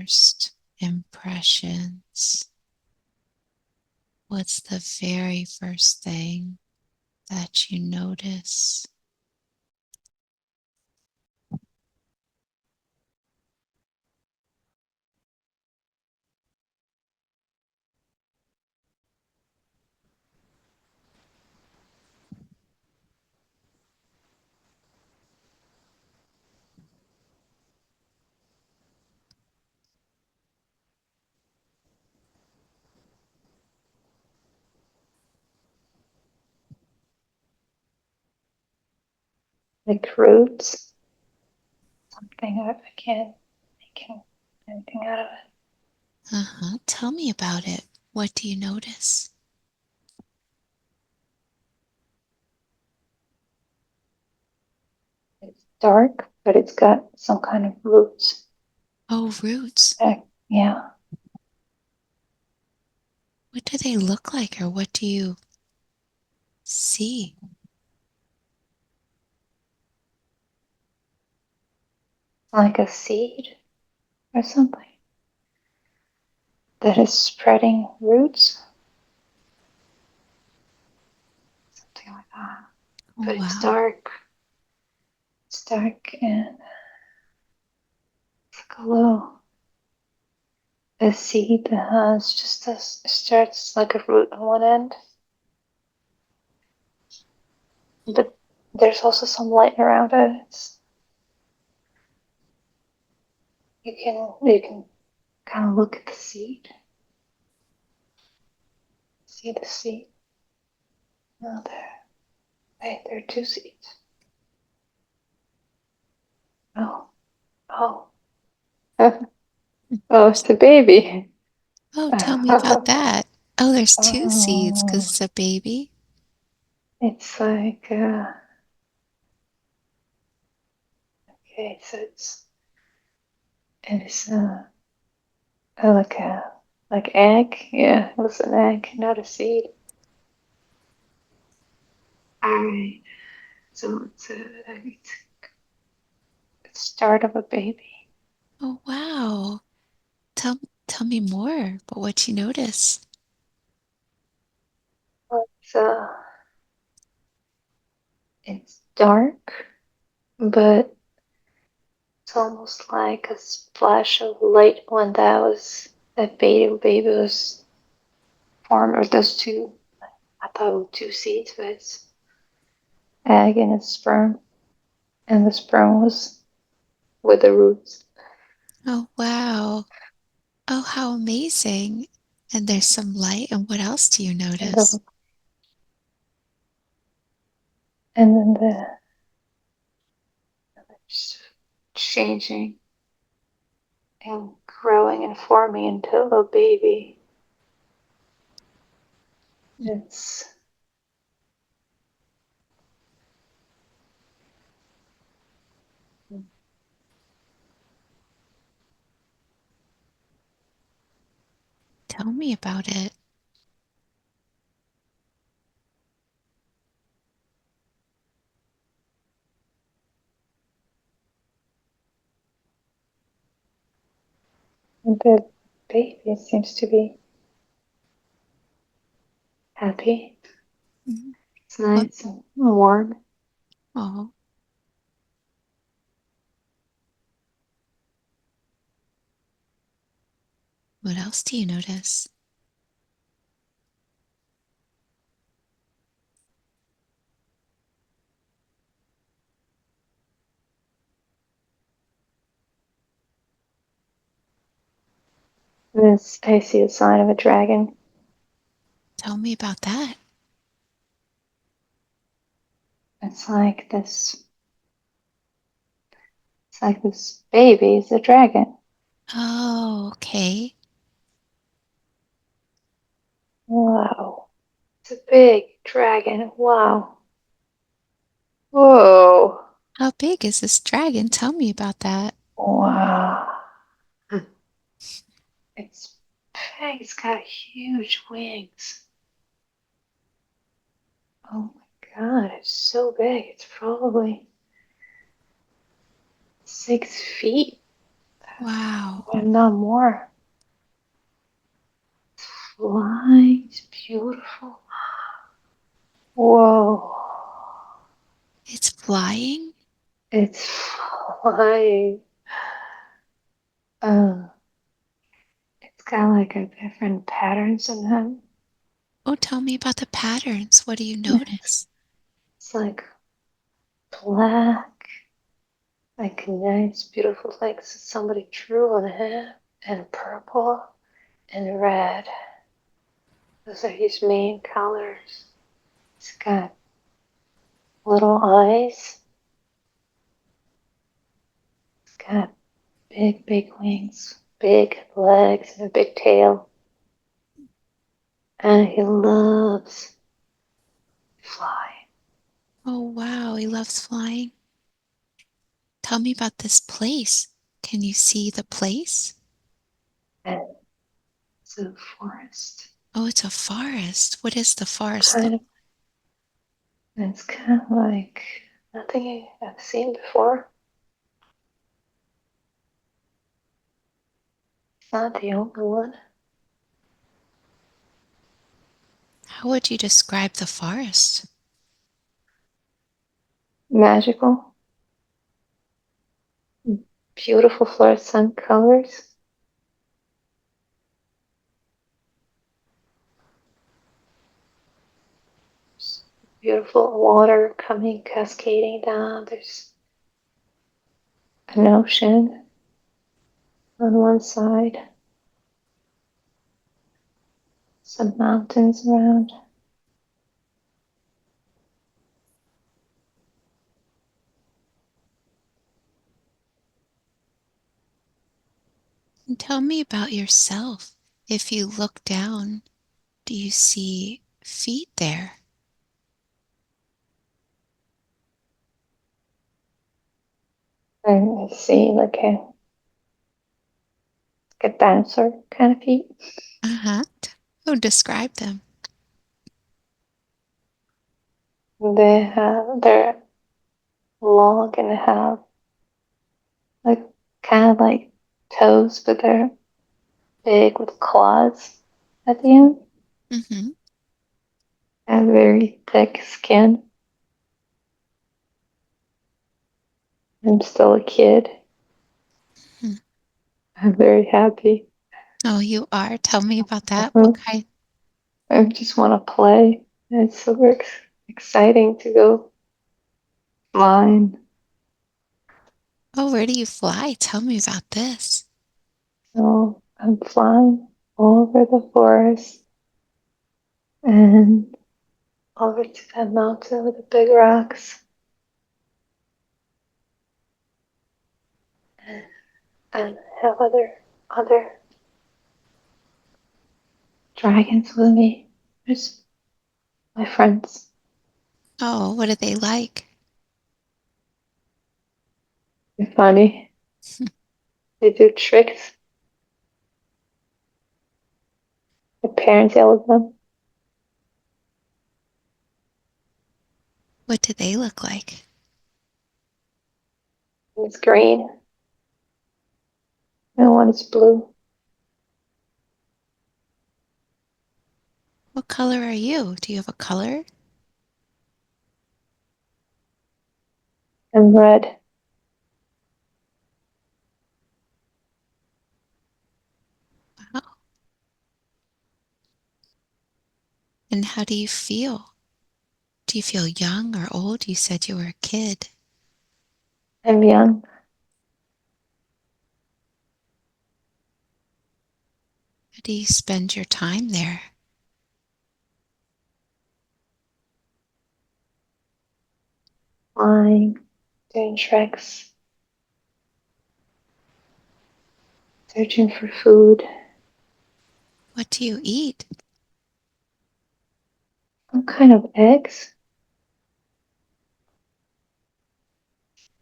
first impressions? What's the very first thing that you notice? Like roots. Something I can't make anything out of it. Tell me about it. What do you notice? It's dark, but it's got some kind of roots. Oh, roots. Yeah. What do they look like, or what do you see? Like a seed or something that is spreading roots. Something like that. Oh, But wow. it's dark. It's dark and it's like a seed that has just starts like a root on one end. But there's also some light around it. You can kind of look at the seed. See the seed? No, there are two seeds. Oh, oh, oh, it's a baby. Oh, tell me about that. Oh, there's two seeds because it's a baby. It's like, okay, so it's like egg. Yeah, it was an egg, not a seed. Alright, so it's the start of a baby. Oh, wow. Tell me more about what you notice. It's, it's dark, but it's almost like a splash of light when that baby was formed, or those two. I thought it was two seeds, but it's egg and it's sperm, and the sperm was with the roots. Oh, wow. Oh, how amazing. And there's some light. And what else do you And notice? then just changing and growing and forming into a baby. It's Tell me about it. the baby seems to be happy. Mhm. It's What? nice and warm. Oh, what else do you notice? I see a sign of a dragon. Tell me about that. It's like this. It's like this baby is a dragon. Oh, okay. Wow. It's a big dragon. Wow. Whoa. How big is this dragon? Tell me about that. Wow. It's big. It's got huge wings. Oh my god, it's so big. It's probably 6 feet. Wow. but not more. Flying, it's beautiful. Whoa. It's flying? It's flying. Uh, it's got like a different patterns in them. Oh, tell me about the patterns. What do you notice? It's like black, like nice, beautiful, like somebody drew on it, and purple and red. Those are his main colors. It's got little eyes. It's got big, big wings, big legs, and a big tail. And he loves flying. Oh, wow. He loves flying. Tell me about this place. Can you see the place? And it's a forest. Oh, it's a forest. What is the forest look? Kind of, and it's kind of like nothing I've seen before. It's not the only one. How would you describe the forest? Magical, beautiful fluorescent colors. Beautiful water coming, cascading down. There's an ocean on one side, some mountains around. And tell me about yourself. If you look down, do you see feet there? And I see like a dinosaur kind of feet. Uh-huh. Oh, describe them. They're long and have like kind of like toes, but they're big with claws at the end Mm-hmm. and very thick skin. I'm still a kid. Hmm. I'm very happy. Oh, you are? Tell me about that. What Uh-huh. kind? I just want to play. It's so exciting to go flying. Oh, where do you fly? Tell me about this. So I'm flying over the forest and over to that mountain with the big rocks. And have other dragons with me. There's my friends. Oh, what are they like? They're funny. They do tricks. The parents yell at them. What do they look like? And it's green and one is blue. What color are you? Do you have a color? And red. Wow. And how do you feel? Do you feel young or old? You said you were a kid. I'm young. How do you spend your time there? Flying. Doing tricks. Searching for food. What do you eat? Some kind of eggs.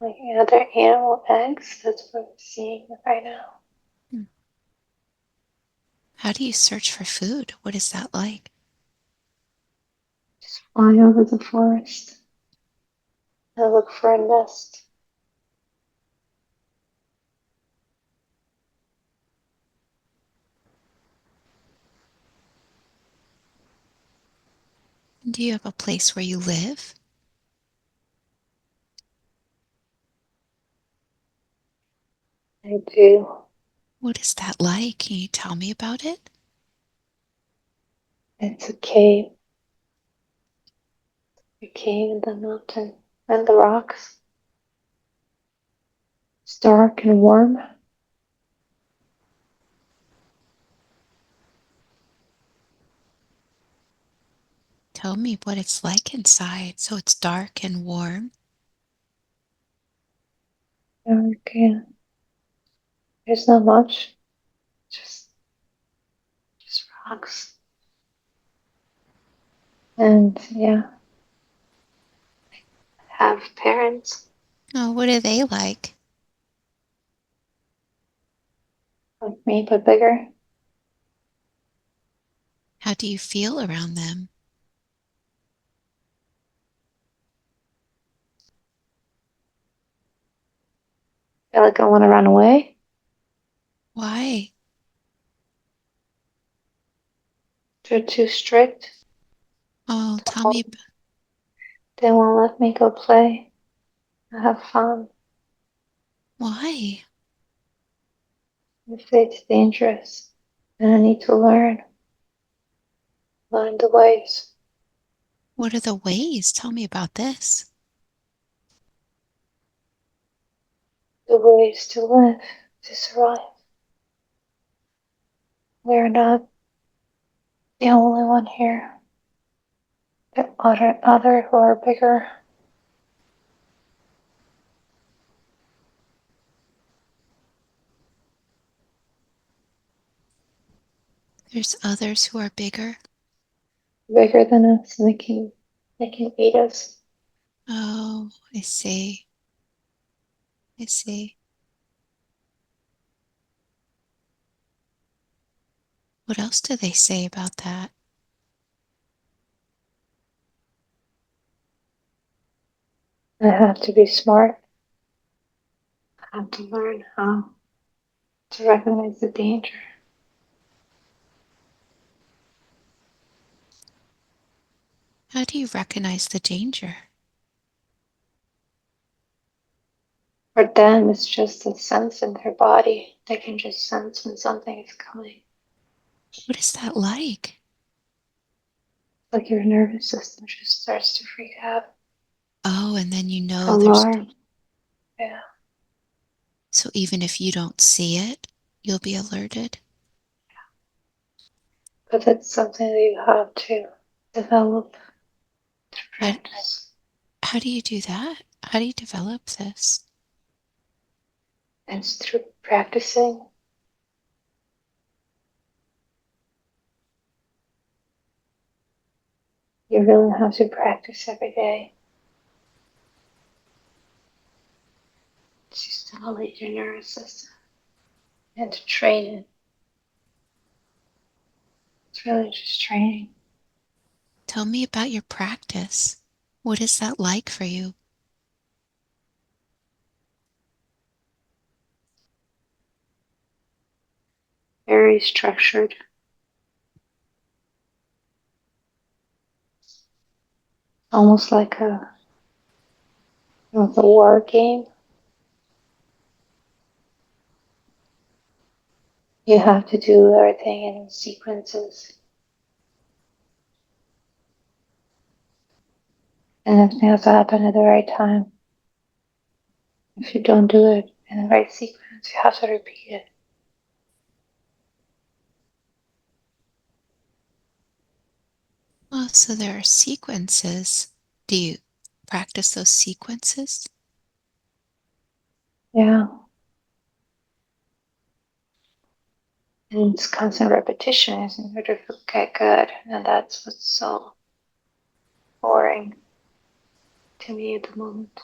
Like other animal eggs. That's what I'm seeing right now. Hmm. How do you search for food? What is that like? Just fly over the forest. I look for a nest. Do you have a place where you live? I do. What is that like? Can you tell me about it? It's a cave. A cave in the mountain and the rocks. It's dark and warm. Tell me what it's like inside. So it's dark and warm. Dark and there's not much. Just rocks. And yeah, I have parents Oh, what are they like? like me, but bigger. How do you feel around them? I feel like I want to run away. Why? They're too strict. Oh, tell me, They won't let me go play. I have fun. why? If it's dangerous, and I need to learn the ways. What are the ways? Tell me about this. The ways to live, to survive. We're not the only one here. There are other who are bigger. There's others who are bigger. Bigger than us, and they can eat us. Oh, I see. I see. What else do they say about that? I have to be smart. I have to learn how to recognize the danger. How do you recognize the danger? For them, it's just a sense in their body. They can just sense when something is coming. What is that like? Like your nervous system just starts to freak out. Oh, and then you know there's, Alarm. Yeah. so even if you don't see it, you'll be alerted. But that's something that you have to develop through How, practice. how do you do that? How do you develop this? And it's through practicing. You really have to practice every day to stimulate your nervous system and to train it. It's really just training. Tell me about your practice. What is that like for you? Very structured. Almost like a war game. You have to do everything in sequences. And everything has to happen at the right time. If you don't do it in the right sequence, you have to repeat it. Oh, so there are sequences. Do you practice those sequences? Yeah. And it's constant repetition in order to get good. And that's what's so boring to me at the moment.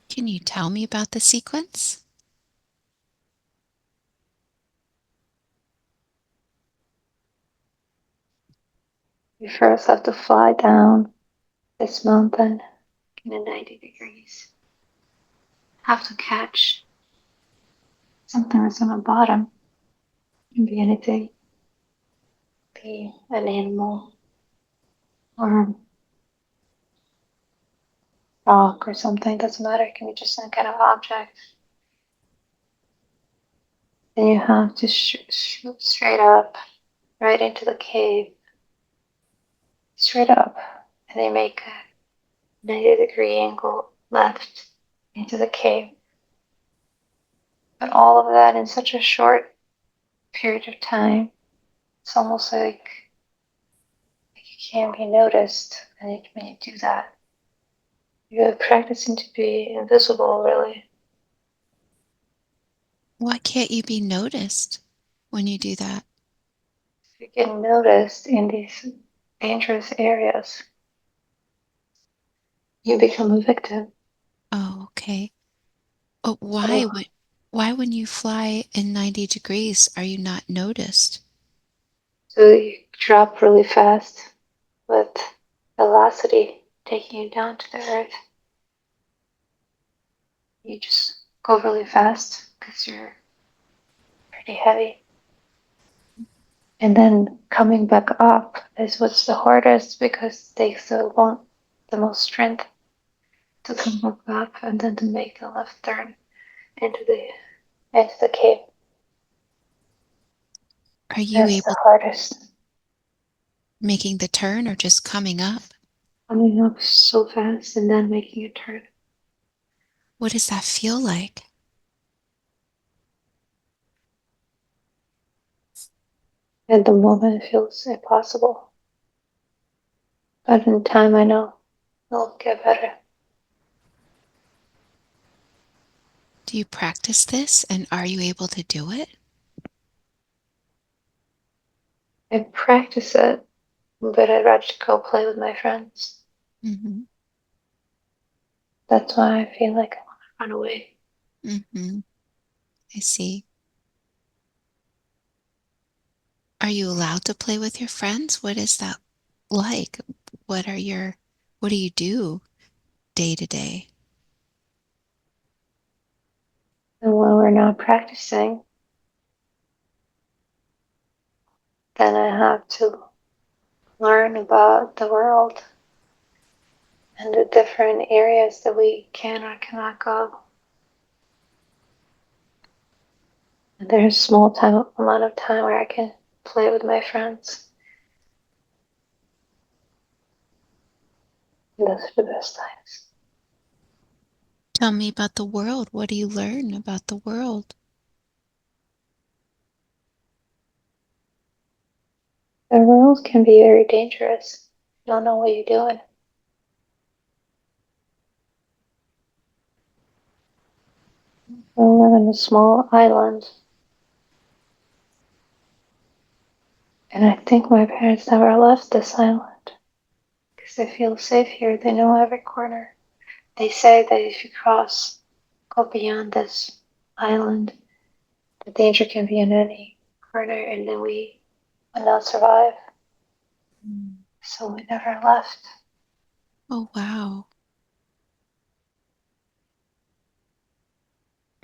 Can you tell me about the sequence? You first have to fly down this mountain in a 90 degrees. Have to catch something that's on the bottom. It can be anything. Be an animal or rock or something, doesn't matter, it can be just some kind of object. Then you have to shoot straight up, right into the cave. Straight up. And they make a 90-degree angle left into the cave. But all of that in such a short period of time, it's almost like you can't be noticed. And when you do that, you're practicing to be invisible, really. Why can't you be noticed when you do that? If you get noticed in these dangerous areas, you become a victim. Oh, okay. But So, why when you fly in 90 degrees are you not noticed? so you drop really fast with velocity taking you down to the earth. You just go really fast because you're pretty heavy. And then coming back up is what's the hardest because it takes the most strength to come back up and then to make a left turn into the cave. Are you That's the able hardest. making the turn or just coming up? Coming up so fast and then making a turn. What does that feel like? At the moment it feels impossible. But in time I know it'll get better. Do you practice this and are you able to do it? I practice it, but I'd rather go play with my friends. Mm-hmm. That's why I feel like I want to run away. Mm-hmm. I see. Are you allowed to play with your friends? What is that like? What are your, what do you do day to day? And when we're not practicing, then I have to learn about the world and the different areas that we can or cannot go. And there's a small amount of time where I can play with my friends. And those are the best times. Tell me about the world. What do you learn about the world? The world can be very dangerous. You don't know what you're doing. We live in a small island. And I think my parents never left this island because they feel safe here. They know every corner. They say that if you go beyond this island, the danger can be in any corner, and then we will not survive. So we never left. Oh, wow.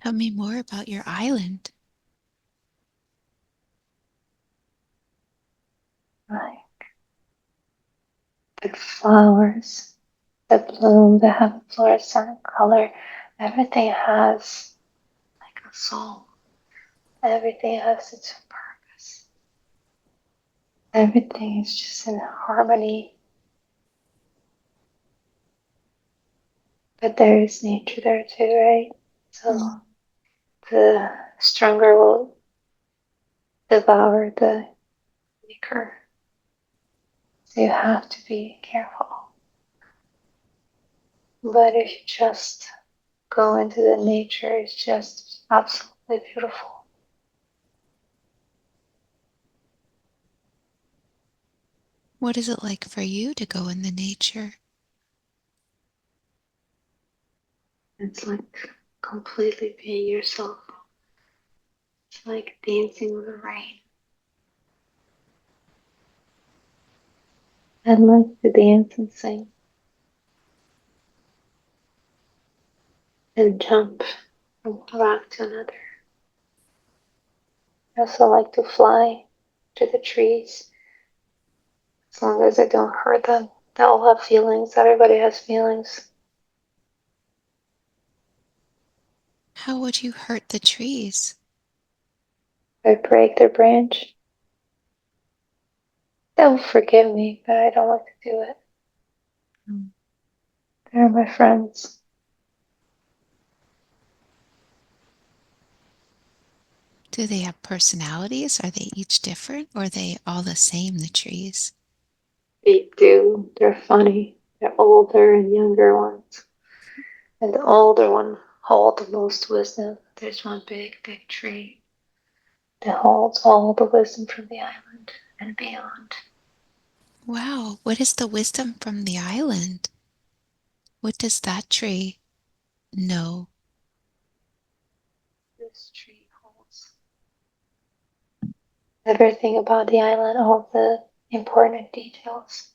Tell me more about your island. Like the flowers that bloom, that have a fluorescent color, everything has like a soul. Everything has its purpose. Everything is just in harmony. But there is nature there too, right? So Mm. the stronger will devour the weaker. So you have to be careful. But if you just go into the nature, it's just absolutely beautiful. What is it like for you to go in the nature? It's like completely being yourself. It's like dancing with the rain. I like to dance and sing and jump from one rock to another. I also like to fly to the trees as long as I don't hurt them. They all have feelings. Everybody has feelings. How would you hurt the trees? I break their branch. They'll forgive me, but I don't like to do it. Mm. They're my friends. Do they have personalities? Are they each different or are they all the same, the trees? They do. They're funny. They're older and younger ones. And the older one hold the most wisdom. There's one big, big tree that holds all the wisdom from the island and beyond. Wow, what is the wisdom from the island? What does that tree know? This tree holds everything about the island, all the important details,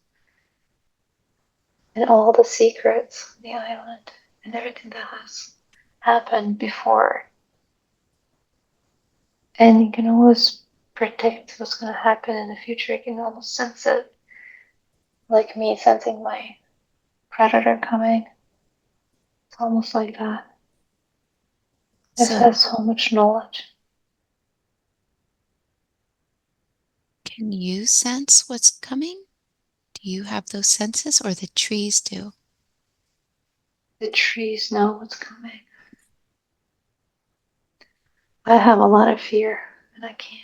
and all the secrets of the island, and everything that has happened before. And you can always predict what's going to happen in the future. You can almost sense it, like me sensing my predator coming. It's almost like that. It So, has so much knowledge. can you sense what's coming? Do you have those senses or the trees do? The trees know what's coming. I have a lot of fear, and I can't.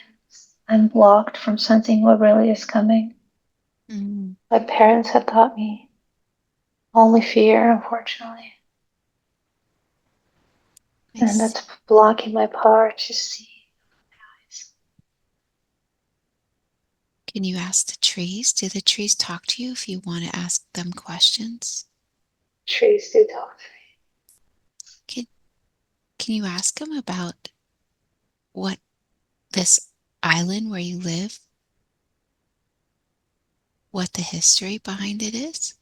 I'm blocked from sensing what really is coming. Mm, My parents have taught me only fear, unfortunately, I and see. that's blocking my power to see. Can you ask the trees? Do the trees talk to you if you want to ask them questions? Trees do talk to Can, can you ask them about what this island where you live, what the history behind it is?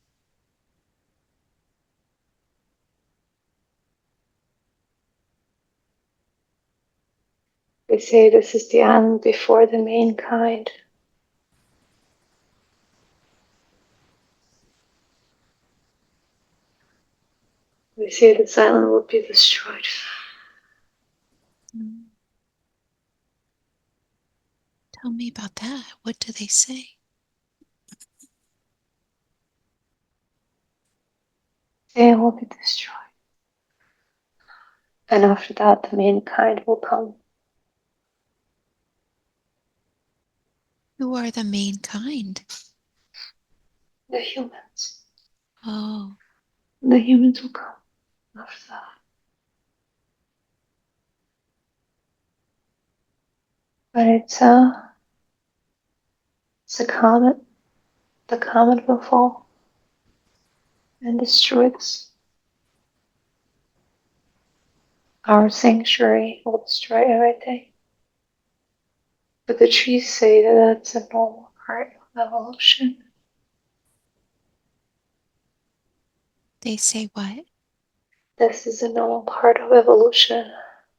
me. They say this is the island before the mankind. They say this island will be destroyed. Mm. Tell me about that. What do they say? It will be destroyed. And after that, the mankind will come. Who are the mankind? The humans. Oh, The humans will come after that. But it's a comet. The comet will fall and destroy this. Our sanctuary will destroy everything. But the trees say that that's a normal part of evolution. they say what? This is a normal part of evolution.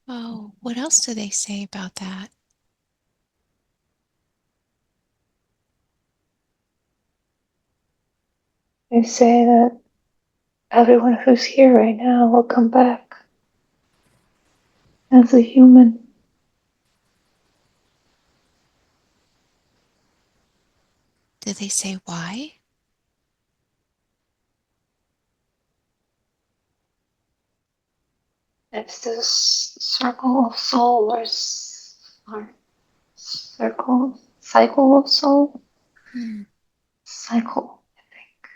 Oh, what else do they say about that? They say that everyone who's here right now will come back as a human. Do they say why? It's this circle of soul or cycle of soul. Hmm. Cycle, I think.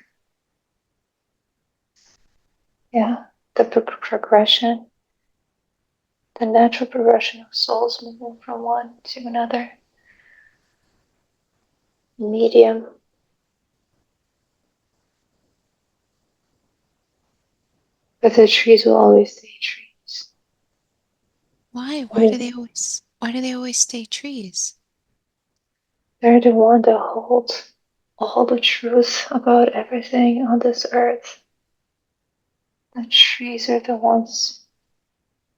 Yeah, the progression, the natural progression of souls moving from one to another medium. But the trees will always stay trees. Why? Why do they always stay trees? They're the one that holds all the truth about everything on this earth. The trees are the ones,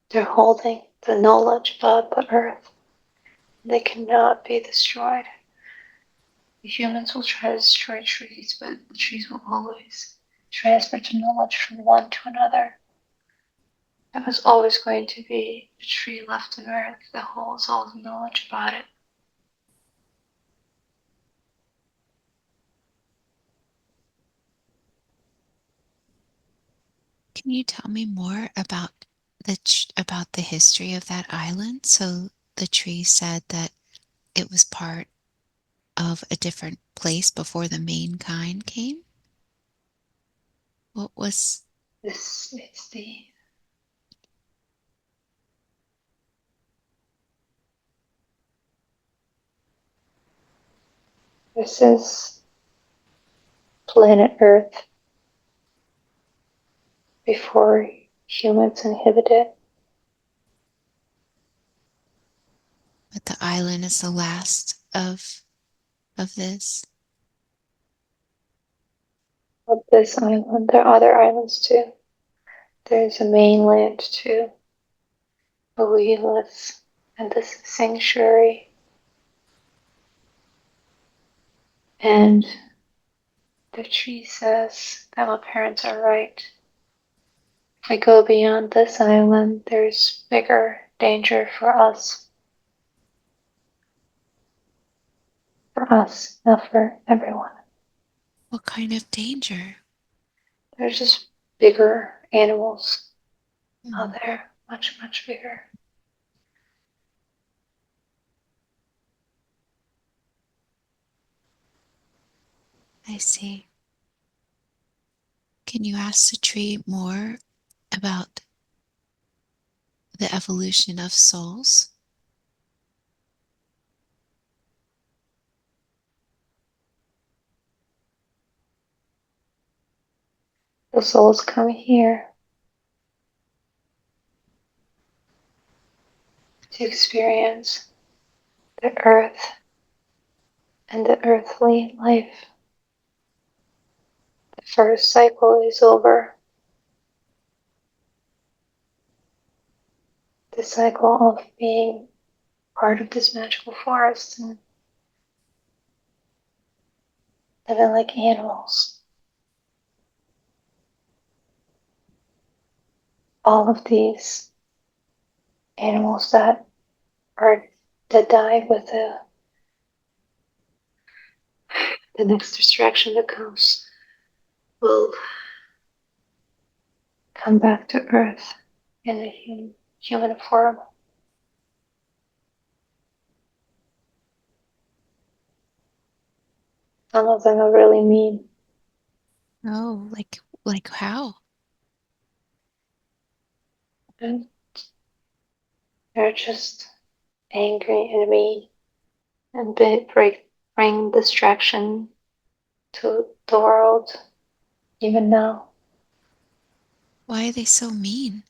they're holding the knowledge about the earth. They cannot be destroyed. The humans will try to destroy trees, but the trees will always transfer the knowledge from one to another. That was always going to be a tree left on Earth that holds all the knowledge about it. Can you tell me more about the history of that island? So the tree said that it was part of a different place before the main kind came? What was This is this is planet Earth before humans inhabited. but the island is the last of this? Of this island, there are other islands too. There's a mainland too, where we live, and this is sanctuary. And the tree says that my parents are right. If we go beyond this island, there's bigger danger for us. For us, not for everyone. What kind of danger? There's just bigger animals out Hmm, there, much, much bigger. I see. Can you ask the tree more about the evolution of souls? The souls come here to experience the earth and the earthly life. The first cycle is over. The cycle of being part of this magical forest and living like animals. All of these animals that die with the next distraction that comes will come back to Earth in a human form. Some of them are really mean. Oh, like how? And they're just angry and mean and bring distraction to the world even now. Why are they so mean?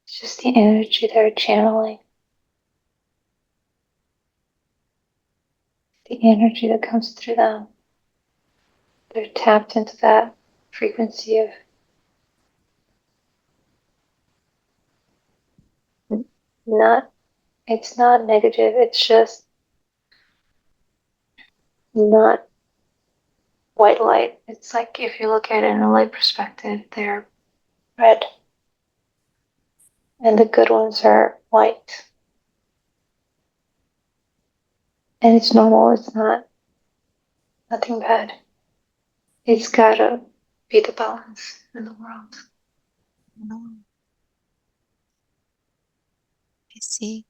It's just the energy they're channeling, the energy that comes through them. They're tapped into that frequency of not, it's not negative, it's just not white light. It's like if you look at it in a light perspective, they're red, and the good ones are white. And it's normal, it's nothing bad. It's gotta be the balance in the world. Oh, I see.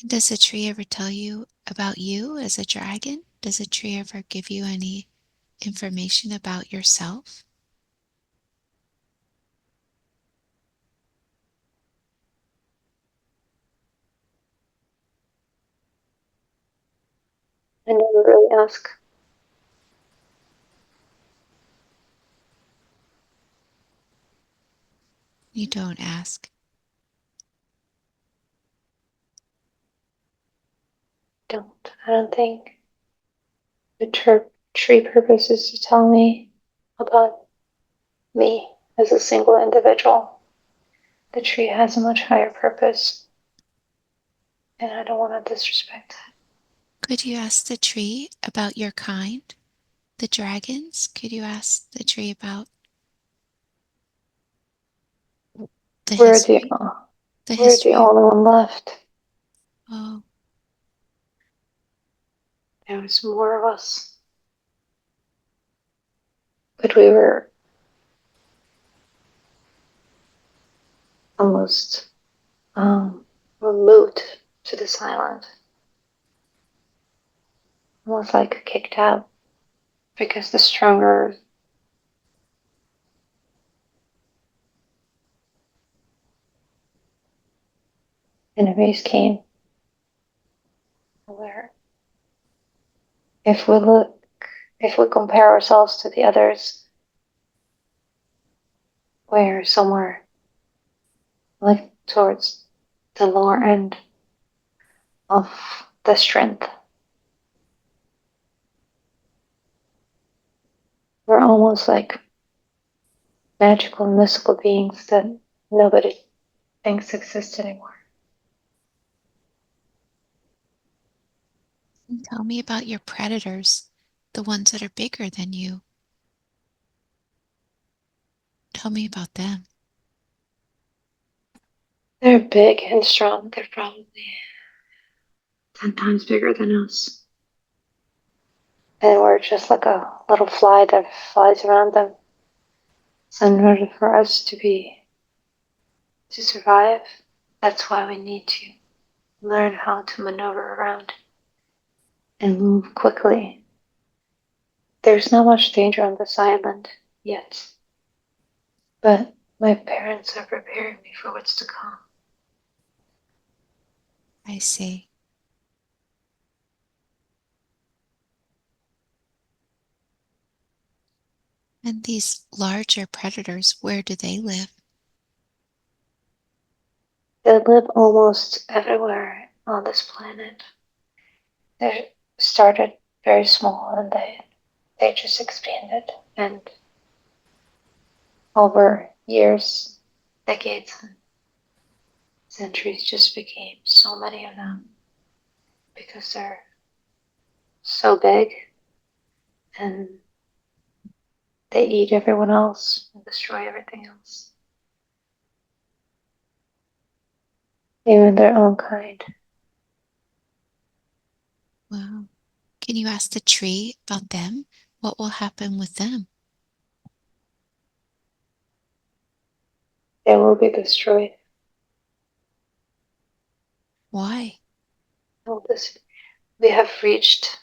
And does the tree ever tell you about you as a dragon? Does the tree ever give you any information about yourself? I never really ask. You don't ask. I don't think the tree purpose is to tell me about me as a single individual. The tree has a much higher purpose, and I don't want to disrespect that. Could you ask the tree about your kind? The dragons? Could you ask the tree about the We're the history? The we're the history. only one left. Oh, There was more of us, but we were almost removed to this island, almost like kicked out, because the stronger enemies came. Where if we look, if we compare ourselves to the others, we're somewhere like towards the lower end of the strength. We're almost like magical, mystical beings that nobody thinks exist anymore. and tell me about your predators, the ones that are bigger than you. Tell me about them. They're big and strong. They're probably 10 times bigger than us. And we're just like a little fly that flies around them. So in order for us to survive, that's why we need to learn how to maneuver around and move quickly. There's not much danger on this island yet, but my parents are preparing me for what's to come. I see. And these larger predators, where do they live? They live almost everywhere on this planet. They started very small and they just expanded, and over years, decades, and centuries just became so many of them because they're so big and they eat everyone else and destroy everything else, even their own kind. Wow. Can you ask the tree about them? What will happen with them? They will be destroyed. Why? We have reached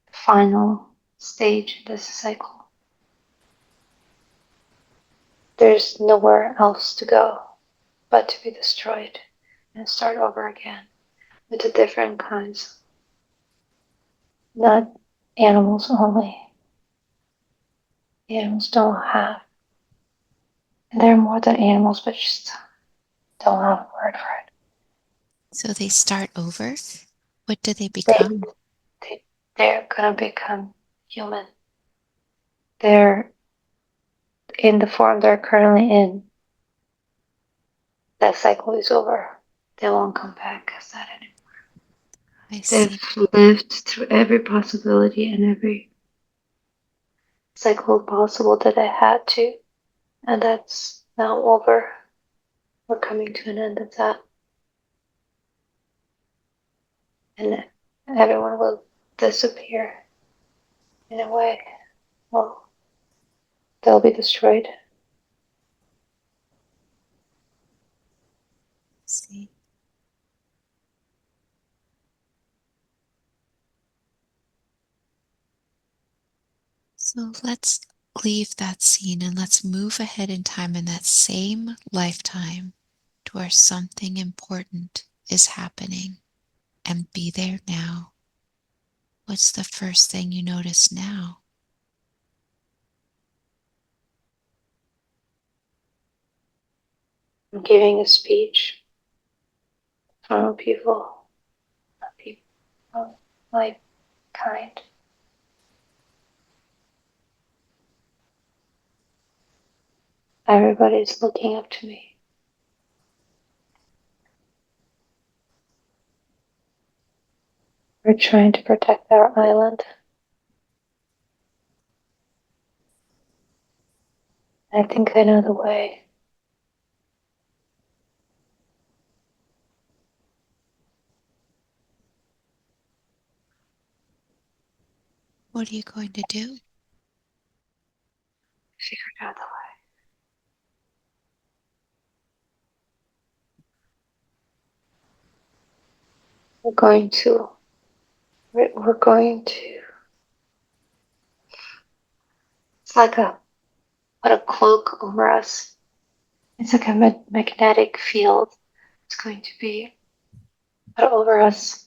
the final stage in this cycle. There's nowhere else to go but to be destroyed and start over again with the different kinds, not animals only. The animals don't have, and they're more than animals, but just don't have a word for So they start over? What do they it. become? They're gonna become human. They're in the form they're currently in. That cycle is over. They won't come back as that anymore. I They've see. lived through every possibility and every cycle possible that they had to, and that's now over. We're coming to an end of that, and everyone will disappear in a way. Well, they'll be destroyed. See. So let's leave that scene and let's move ahead in time in that same lifetime to where something important is happening and be there now. What's the first thing you notice now? I'm giving a speech from people, my kind. Everybody's looking up to me. We're trying to protect our island. I think I know the way. What are you going to do? Figured out the way. We're going to, we're going to, it's like put a cloak over us. It's like a magnetic field. It's going to be put over us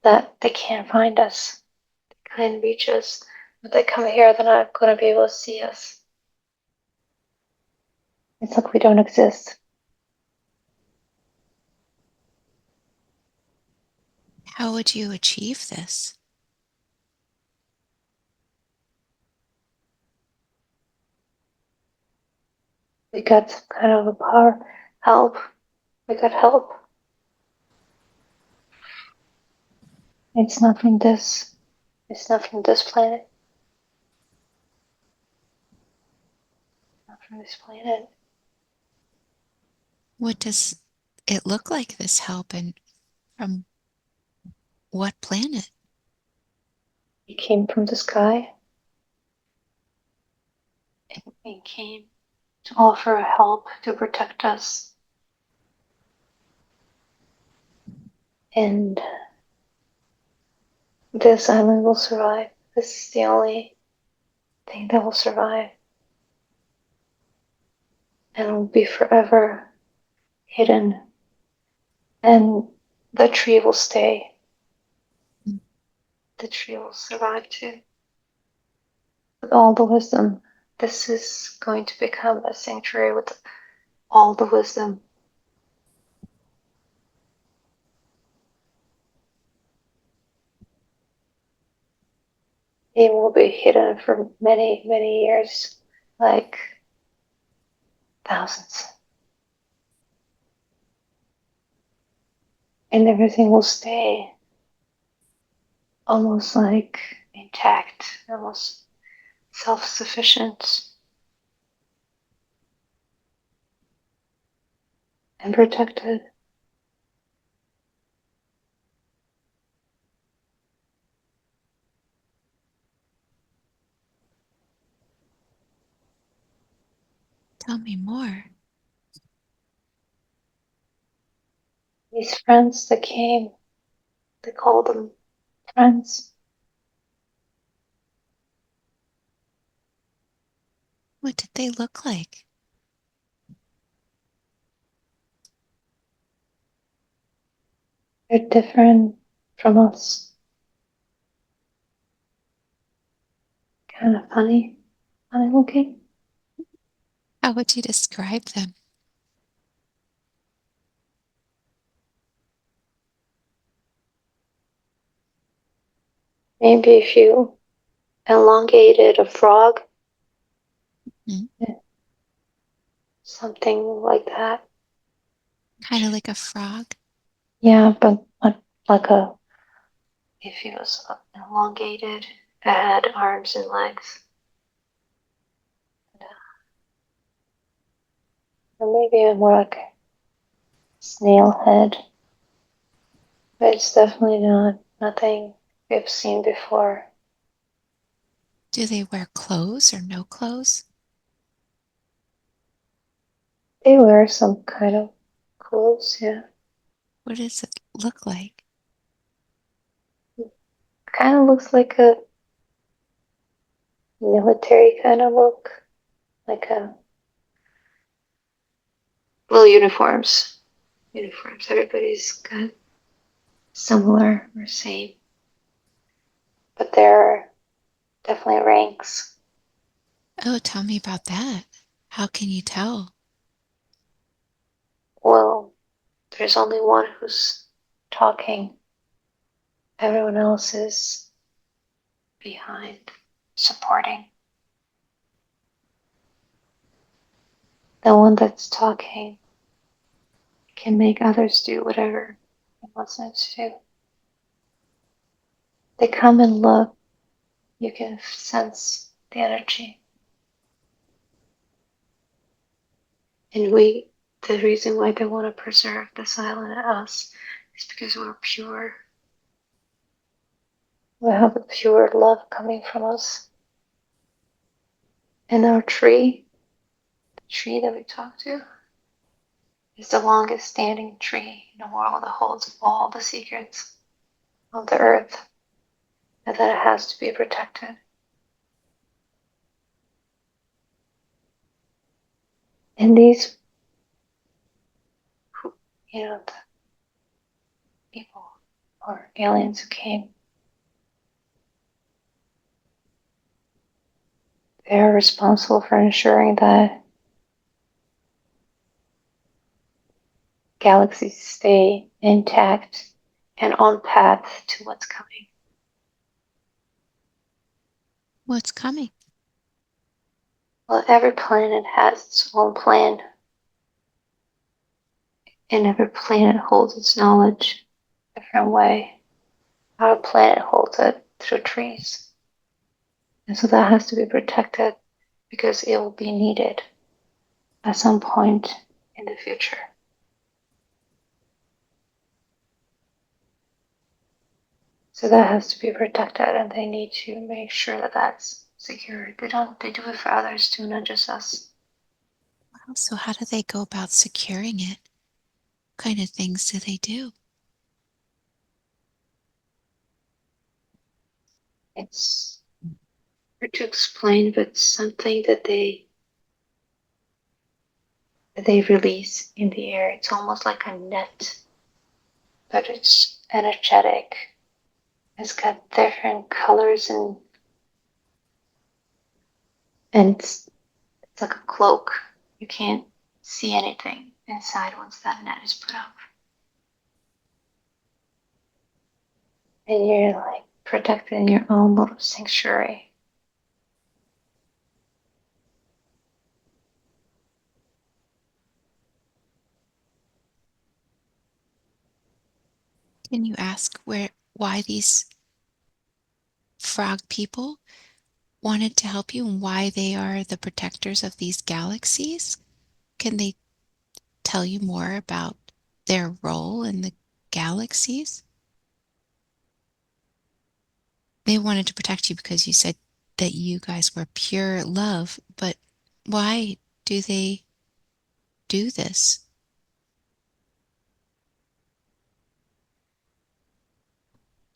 that they can't find us. They can't reach us. If they come here, they're not going to be able to see us. It's like we don't exist. How would you achieve this? We got some kind of a power help. We got help. It's not from this. It's not from this planet. Not from this planet. What does it look like, this help, and from what planet? It came from the sky. It came to offer help to protect us. And this island will survive. This is the only thing that will survive. And it will be forever hidden. And the tree will stay. The tree will survive too. With all the wisdom. This is going to become a sanctuary with all the wisdom. It will be hidden for many, many years, like thousands. And everything will stay almost like intact, almost self-sufficient and protected. Tell me more. These friends that came, they called them friends. What did they look like? They're different from us. Kind of funny looking. How would you describe them? Maybe if you elongated a frog, Hmm? something like that. Kind of like a frog? Yeah, but like a, if it was elongated, it had arms and legs. Or maybe a more like a snail head. But it's definitely not nothing we've seen before. Do they wear clothes or no clothes? They wear some kind of clothes, yeah. What does it look like? Kind of looks like a military kind of look, like a well uniforms. Uniforms. Everybody's got similar or same, but there are definitely ranks. Oh, tell me about that. How can you tell? Well, there's only one who's talking. Everyone else is behind, supporting. The one that's talking can make others do whatever he wants them to do. They come and look. You can sense the energy. And the reason why they want to preserve this island and us is because we're pure. We have a pure love coming from us. And our tree, the tree that we talk to, is the longest standing tree in the world that holds all the secrets of the earth and that it has to be protected. And these, the people or aliens who came, they're responsible for ensuring that galaxies stay intact and on path to what's coming. What's coming? Well, every planet has its own plan, and every planet holds its knowledge a different way. Our planet holds it through trees. And so that has to be protected because it will be needed at some point in the future. So that has to be protected, and they need to make sure that that's secure. They do it for others too, not just us. Wow, so how do they go about securing it? What kind of things do they do? It's hard to explain, but something that they release in the air. It's almost like a net, but it's energetic. It's got different colors and it's like a cloak. You can't see anything inside once that net is put up. And you're like protected in your own little sanctuary. Can you ask why these frog people wanted to help you and why they are the protectors of these galaxies? Can they tell you more about their role in the galaxies? They wanted to protect you because you said that you guys were pure love, but why do they do this?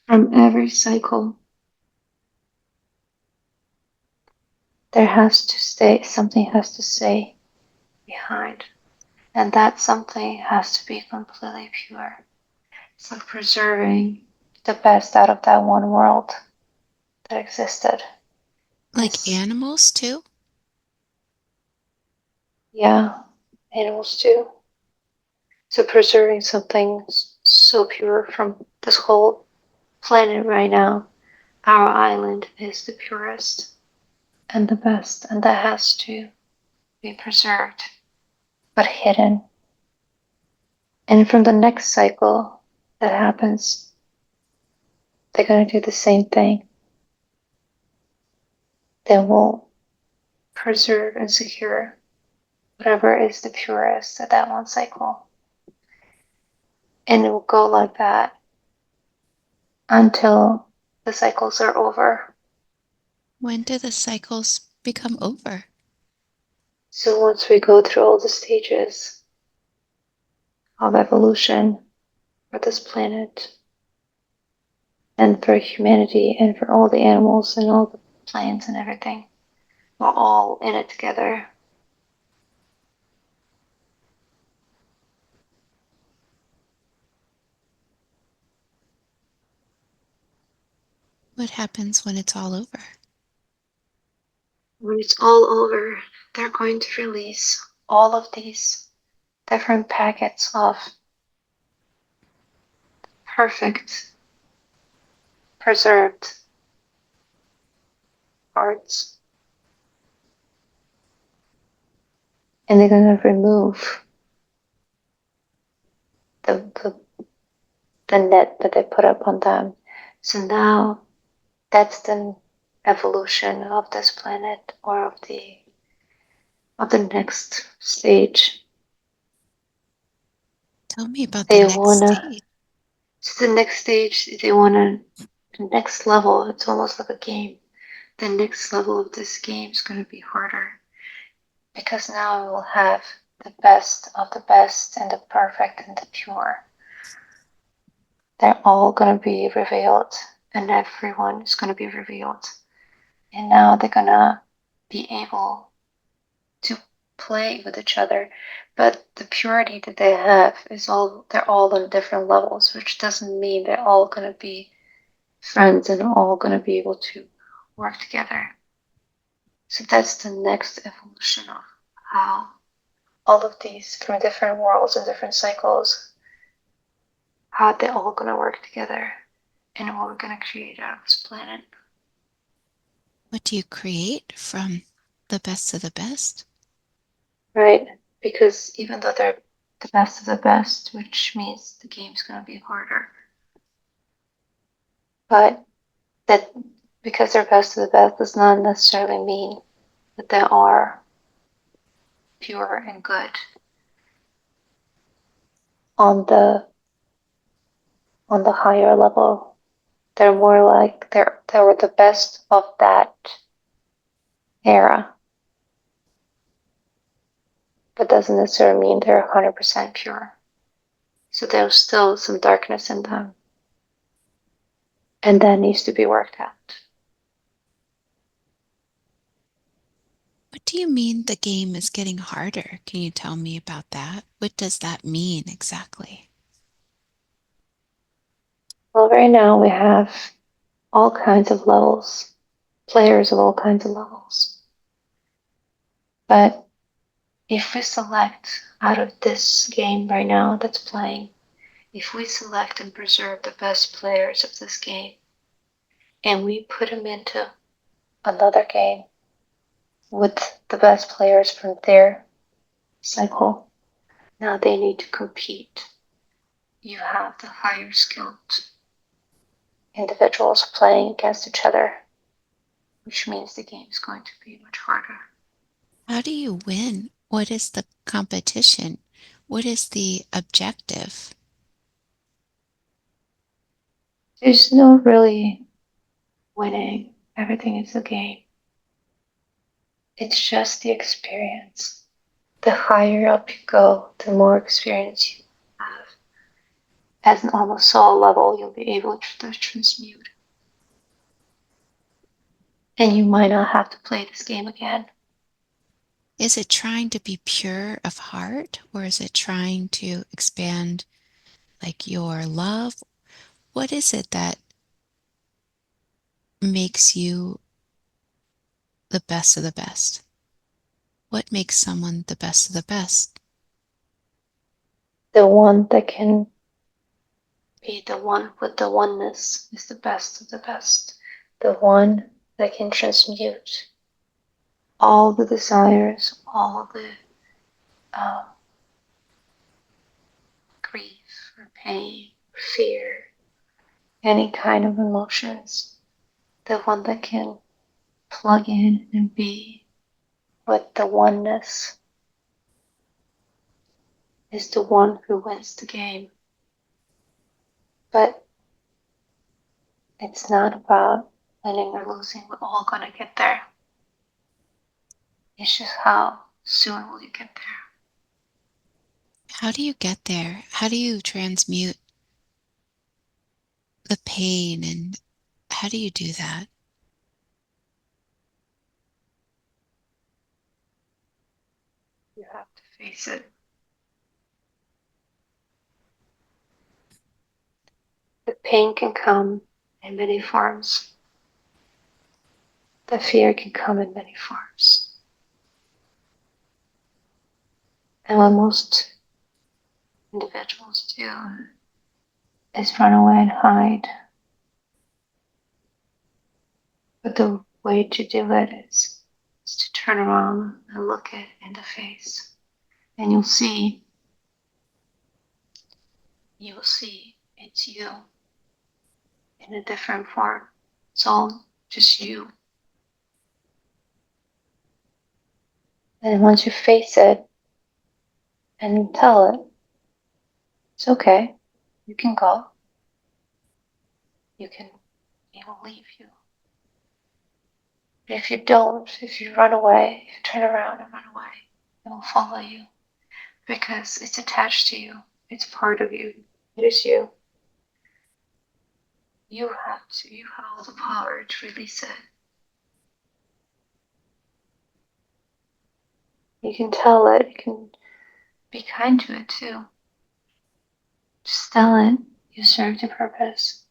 From every cycle, there has to stay, something has to stay behind. And that something has to be completely pure. It's like preserving the best out of that one world that existed. Like It's, animals too? yeah, animals too. So preserving something so pure from this whole planet right now, our island is the purest and the best, and that has to be preserved, but hidden. And from the next cycle that happens, they're going to do the same thing. They will preserve and secure whatever is the purest at that one cycle. And it will go like that until the cycles are over. When do the cycles become over? So once we go through all the stages of evolution for this planet and for humanity and for all the animals and all the plants and everything, we're all in it together. What happens when it's all over? When it's all over, they're going to release all of these different packets of perfect, preserved parts. And they're going to remove the net that they put up on them. So now that's the evolution of this planet or of the next stage. Tell me about the They next wanna, stage. so the next stage, they wanna, the next level, it's almost like a game. The next level of this game is gonna be harder because now we will have the best of the best and the perfect and the pure. They're all gonna be revealed and everyone is gonna be revealed. And now they're gonna be able to play with each other. But the purity that they have is they're all on different levels, which doesn't mean they're all gonna be friends and all gonna be able to work together. So that's the next evolution of how all of these from different worlds and different cycles, how they're all gonna work together and what we're gonna create out of this planet. What do you create from the best of the best? Right? Because even though they're the best of the best, which means the game's gonna be harder, but that because they're best of the best does not necessarily mean that they are pure and good on the higher level. They're more like they were the best of that era, but doesn't necessarily mean they're 100% pure. So there's still some darkness in them, and that needs to be worked out. What do you mean the game is getting harder? Can you tell me about that? What does that mean exactly? Well, right now we have all kinds of levels, players of all kinds of levels. But if we select out of this game right now that's playing, if we select and preserve the best players of this game and we put them into another game with the best players from their cycle, now they need to compete. You have the higher skilled individuals playing against each other, which means the game is going to be much harder. How do you win? What is the competition? What is the objective? There's no really winning, everything is a game. It's just the experience. The higher up you go, the more experience you have. At an almost soul level, you'll be able to transmute. And you might not have to play this game again. Is it trying to be pure of heart, or is it trying to expand like your love? What is it that makes you the best of the best? What makes someone the best of the best? The one that can be the one with the oneness is the best of the best. The one that can transmute all the desires, all the um, grief or pain, or fear, any kind of emotions. The one that can plug in and be with the oneness is the one who wins the game. But it's not about winning or losing. We're all gonna get there. It's just how soon will you get there? How do you get there? How do you transmute the pain, and how do you do that? You have to face it. The pain can come in many forms. The fear can come in many forms. And what most individuals do is run away and hide. But the way to do it is to turn around and look it in the face. And you'll see it's you in a different form. It's all just you. And once you face it and tell it, It's okay. You can go. You can, he will leave you. If you don't, if you run away, if you turn around and run away, it will follow you because it's attached to you. It's part of you. It is you. You have all the power to release it. You can tell it, you can be kind to it too. Just tell it you served a purpose.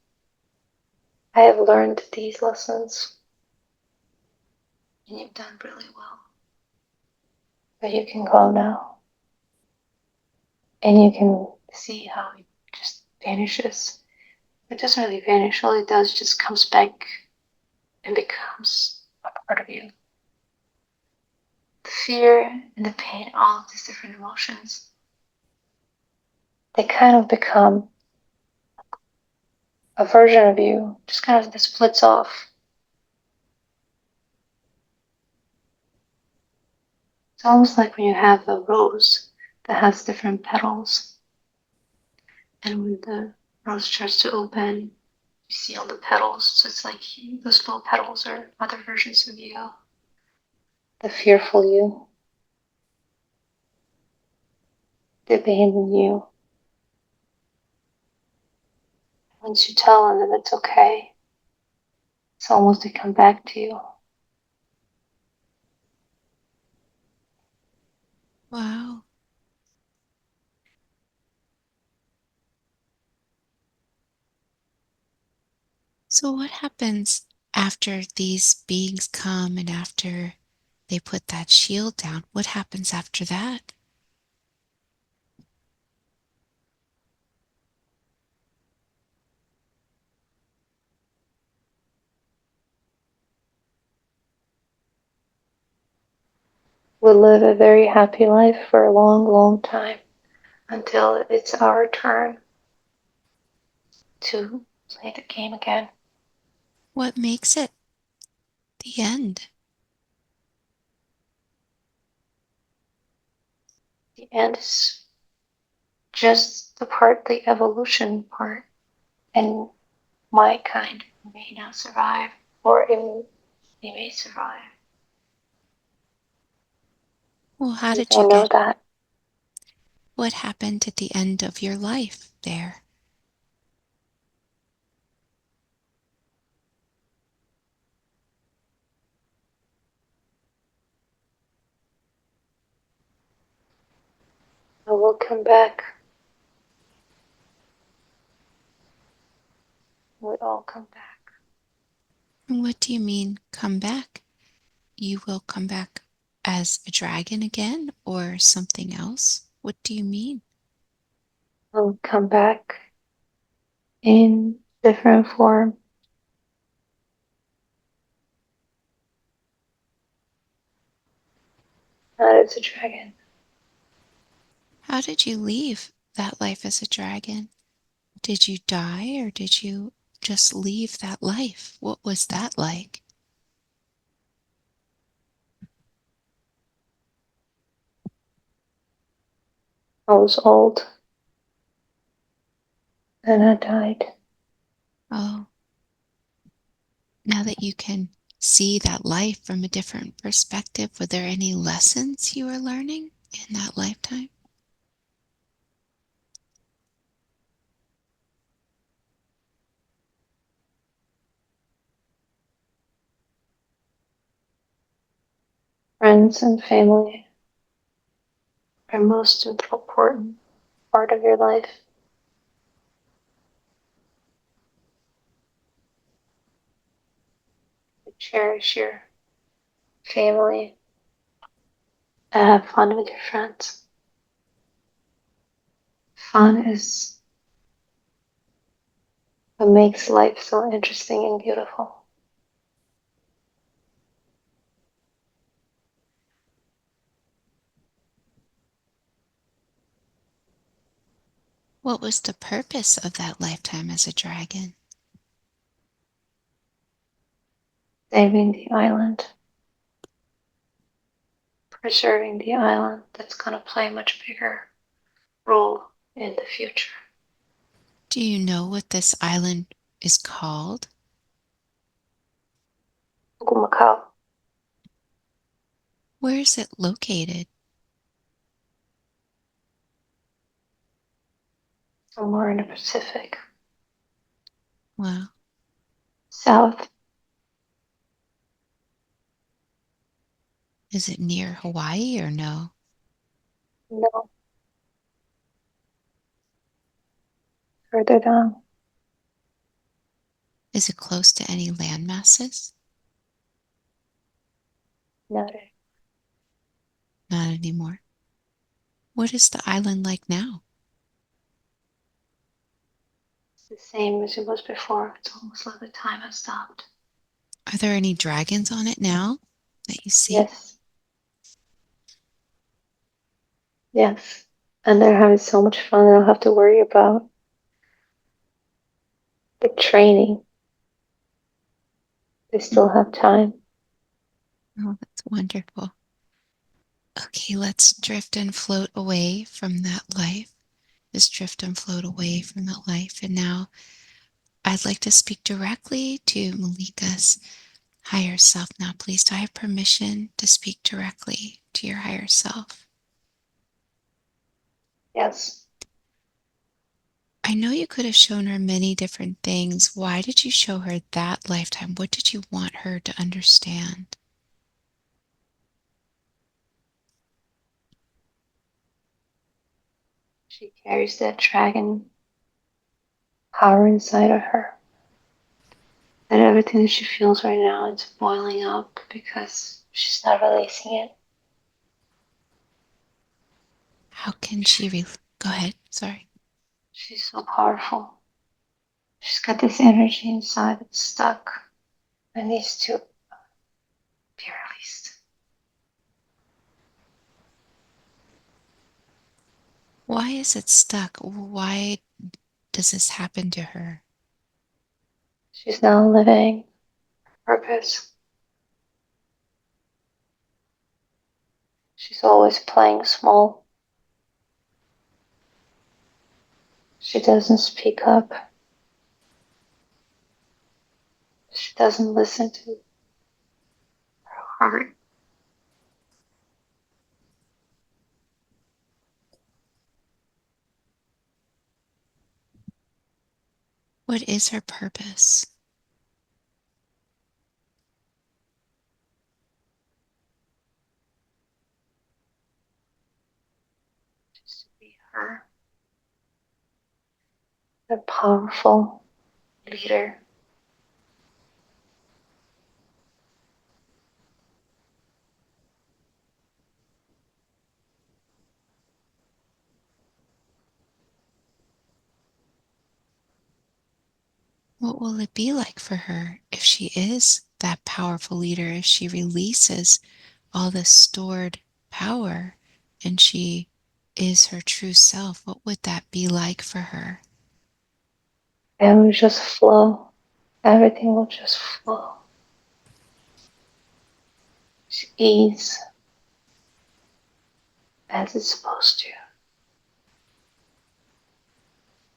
I have learned these lessons and you've done really well. But you can go now. And you can see how it just vanishes. It doesn't really vanish, all it does just comes back and becomes a part of you. The fear and the pain, all of these different emotions, they kind of become a version of you, just kind of splits off. It's almost like when you have a rose that has different petals, and when the rose starts to open, you see all the petals. So it's like those little petals are other versions of you. The fearful you, the abandoned you. Once you tell them that it's okay, it's almost to come back to you. Wow. So, what happens after these beings come and after they put that shield down? What happens after that? We'll live a very happy life for a long, long time until it's our turn to play the game again. What makes it the end? The end is just the part, the evolution part, and my kind may not survive, or it may survive. Well, how We did you don't know get? that. What happened at the end of your life there? I will come back. We all come back. And what do you mean, come back? You will come back as a dragon again or something else? What do you mean? I'll come back in different form. Not as a dragon. How did you leave that life as a dragon? Did you die or did you just leave that life? What was that like? I was old and I died. Oh, now that you can see that life from a different perspective, were there any lessons you were learning in that lifetime? Friends and family are most important part of your life. Cherish your family and have fun with your friends. Fun is what makes life so interesting and beautiful. What was the purpose of that lifetime as a dragon? Saving the island, preserving the island, that's going to play a much bigger role in the future. Do you know what this island is called? Macau, Where is it located? somewhere in the Pacific. Well, South. is it near Hawaii or no? No, further down. Is it close to any landmasses? Not it. Not anymore. What is the island like now? It's the same as it was before. It's almost like the time has stopped. Are there any dragons on it now that you see? Yes, yes. And they're having so much fun. They don't have to worry about the training. They still have time. Oh, that's wonderful. Okay, let's drift and float away from that life. Just drift and float away from that life. And now I'd like to speak directly to Malika's higher self. Now, please, do I have permission to speak directly to your higher self? Yes. I know you could have shown her many different things. Why did you show her that lifetime? What did you want her to understand? She carries that dragon power inside of her. And everything that she feels right now, it's boiling up because she's not releasing it. How can she go ahead? Sorry. She's so powerful. She's got this energy inside that's stuck and needs to be released. Why is it stuck? Why does this happen to her? She's now living purpose. She's always playing small. She doesn't speak up. She doesn't listen to her heart. What is her purpose? Just to be her. A powerful leader. What will it be like for her if she is that powerful leader, if she releases all this stored power and she is her true self? What would that be like for her? And it will just flow. Everything will just flow. Ease as it's supposed to.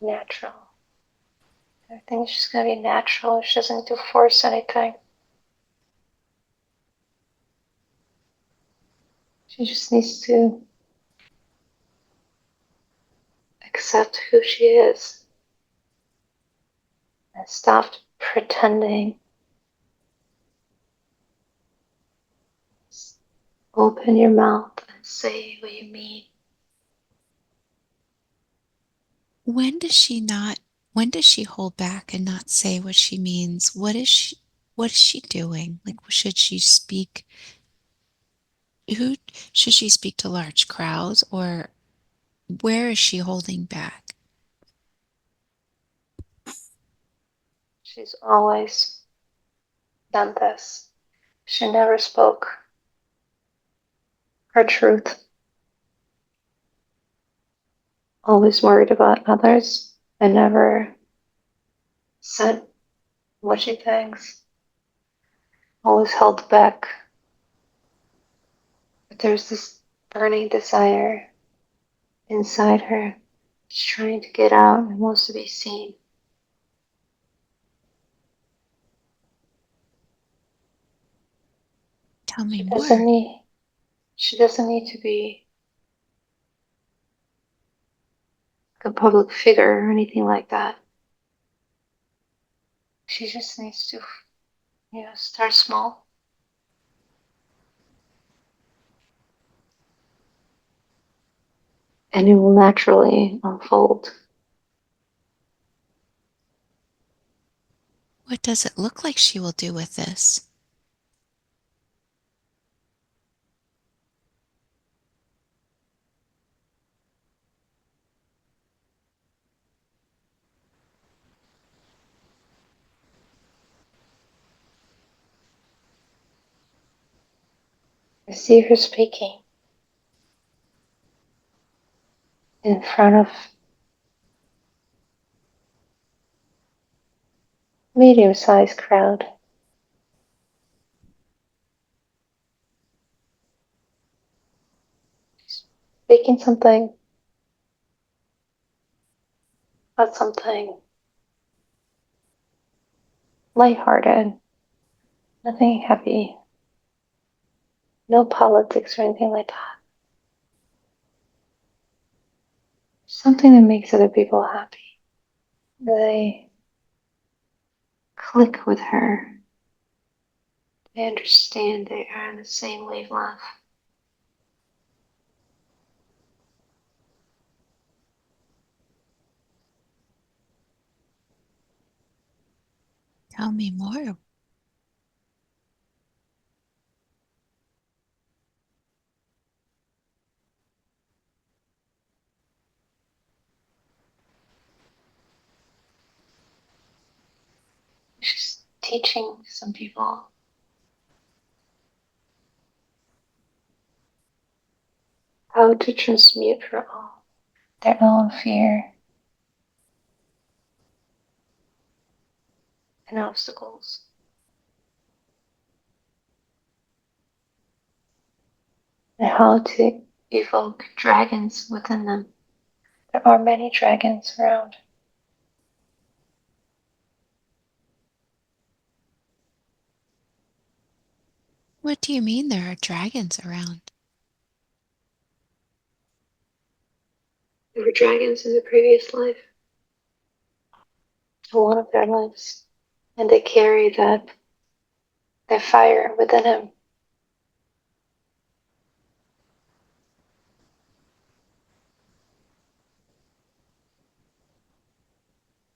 Natural. Everything is just going to be natural. She doesn't need to force anything. She just needs to accept who she is and stop pretending. Open your mouth and say what you mean. When does she not, when does she hold back and not say what she means? What is she doing? Like, should she speak, who, should she speak to large crowds, or where is she holding back? She's always done this. She never spoke her truth. Always worried about others and never said what she thinks. Always held back. But there's this burning desire inside her She's trying to get out and wants to be seen. Tell me She doesn't more. need she doesn't need to be like a public figure or anything like that. She just needs to, start small. And it will naturally unfold. What does it look like she will do with this? I see her speaking in front of a medium-sized crowd. Speaking something about something lighthearted, nothing heavy, no politics or anything like that. Something that makes other people happy. They click with her. They understand they are on the same wavelength. Tell me more. She's teaching some people how to transmute their own fear and obstacles, and how to evoke dragons within them. There are many dragons around. What do you mean there are dragons around? There were dragons in the previous life, in one of their lives, and they carry that fire within him.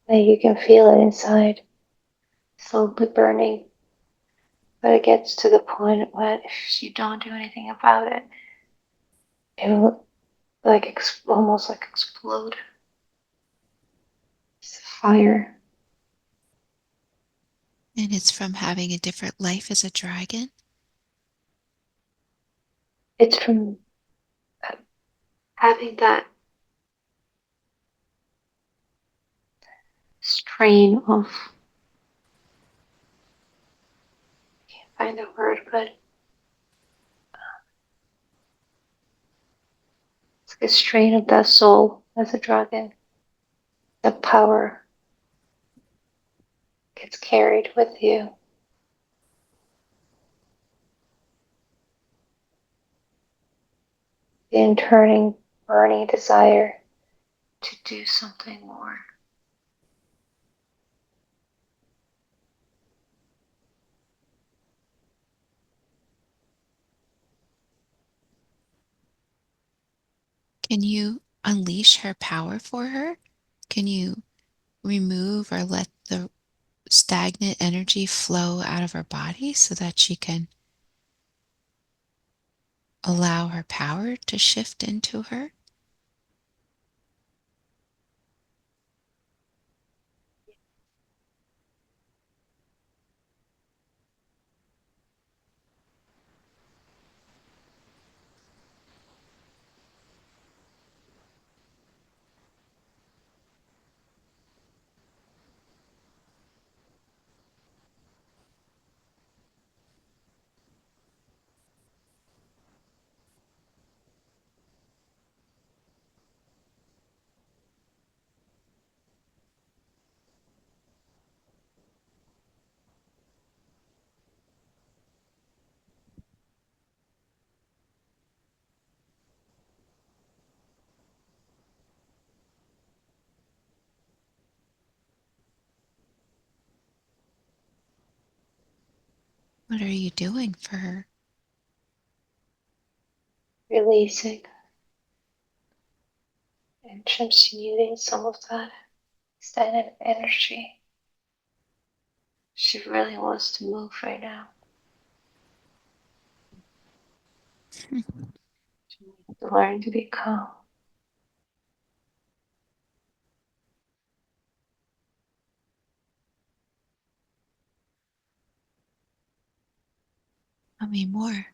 And you can feel it inside, slowly burning. But it gets to the point when if you don't do anything about it, it will almost like explode. It's fire. And it's from having a different life as a dragon? It's from having that strain of, I can't find the word, but it's like a strain of that soul as a dragon. The power gets carried with you. The internal burning desire to do something more. Can you unleash her power for her? Can you remove or let the stagnant energy flow out of her body so that she can allow her power to shift into her? What are you doing for her? Releasing and transmuting some of that stagnant energy. She really wants to move right now. She needs to learn to be calm. Tell me more.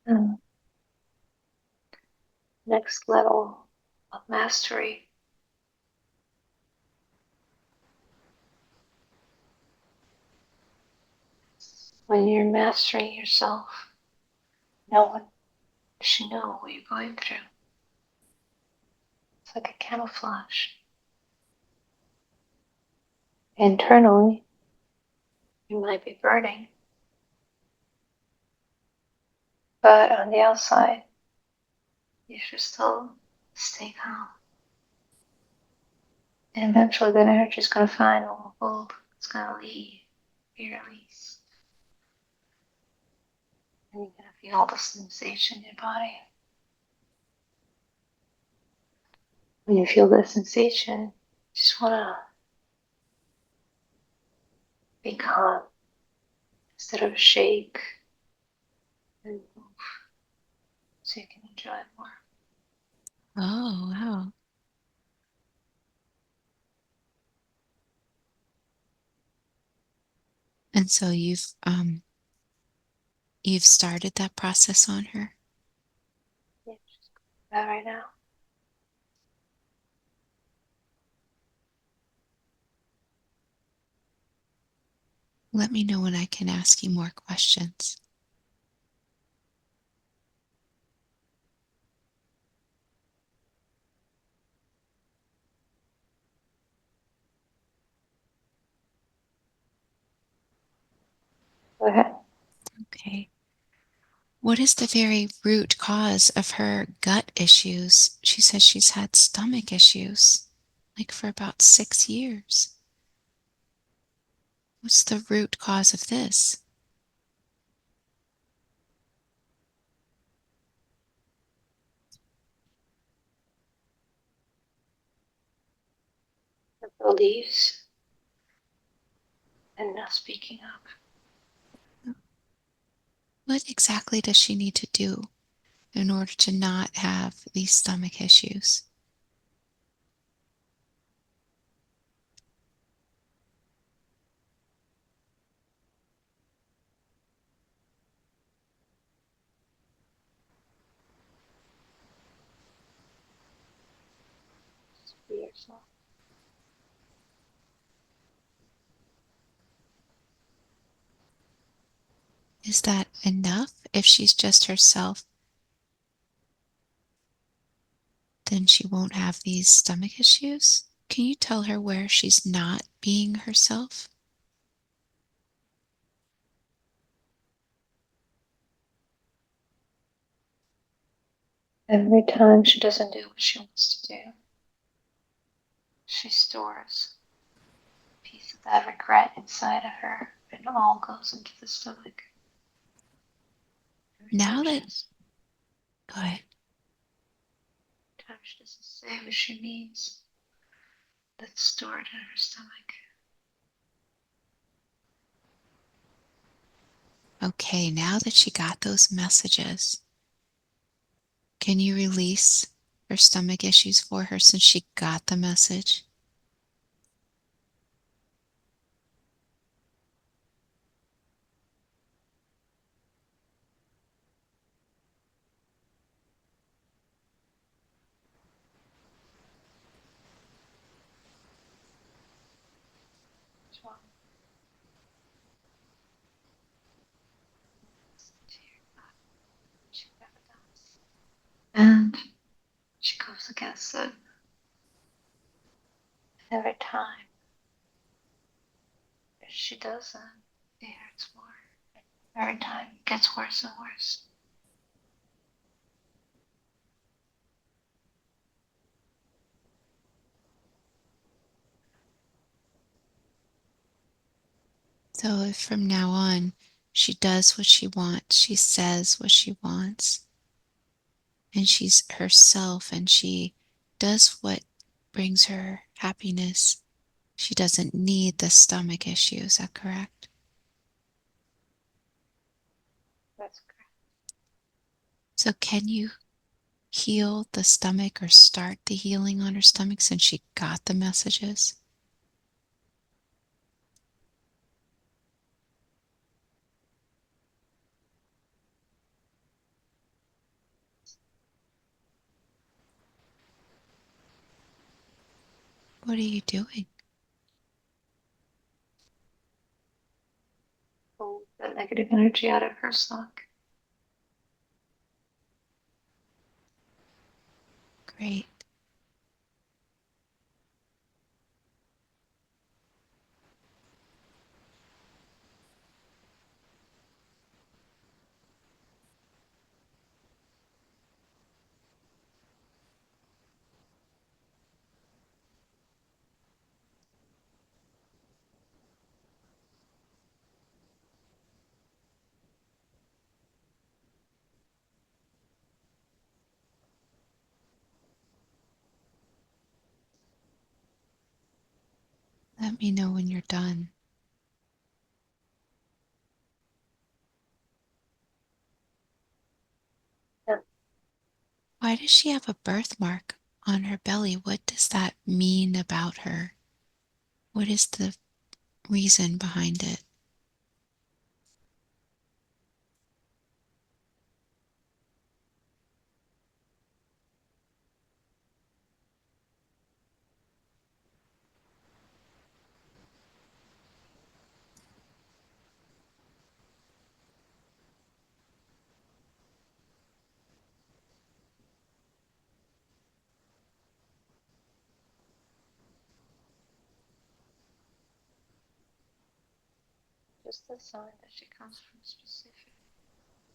Mm. Next level of mastery. When you're mastering yourself, no one should know what you're going through. It's like a camouflage. Internally, you might be burning, but on the outside, you should still stay calm. And eventually, that energy is going to find a hold. It's going to leave, be released. And you're going to feel the sensation in your body. When you feel that sensation, you just want to be calm instead of shake and move so you can enjoy it more. Oh, wow. And so you've started that process on her? Yeah, just do that right now. Let me know when I can ask you more questions. Go ahead. Okay. What is the very root cause of her gut issues? She says she's had stomach issues, like for about 6 years. What's the root cause of this? The beliefs and not speaking up. What exactly does she need to do in order to not have these stomach issues? Just be yourself. Is that enough? If she's just herself, then she won't have these stomach issues? Can you tell her where she's not being herself? Every time she doesn't do what she wants to do, she stores a piece of that regret inside of her. It all goes into the stomach. Every time Now she that, doesn't, go ahead. every time she doesn't say what she means, that's stored in her stomach. Okay, now that she got those messages, can you release her stomach issues for her since she got the message? So, she never does. And she goes against it every time. If she doesn't, it hurts more. Every time it gets worse and worse. So if from now on she does what she wants, she says what she wants, and she's herself and she does what brings her happiness, she doesn't need the stomach issue. Is that correct? That's correct. So can you heal the stomach or start the healing on her stomach since she got the messages? What are you doing? Pull the negative energy out of her stomach. Great. Let me know when you're done. Yeah. Why does she have a birthmark on her belly? What does that mean about her? What is the reason behind it? Just a sign that she comes from a specific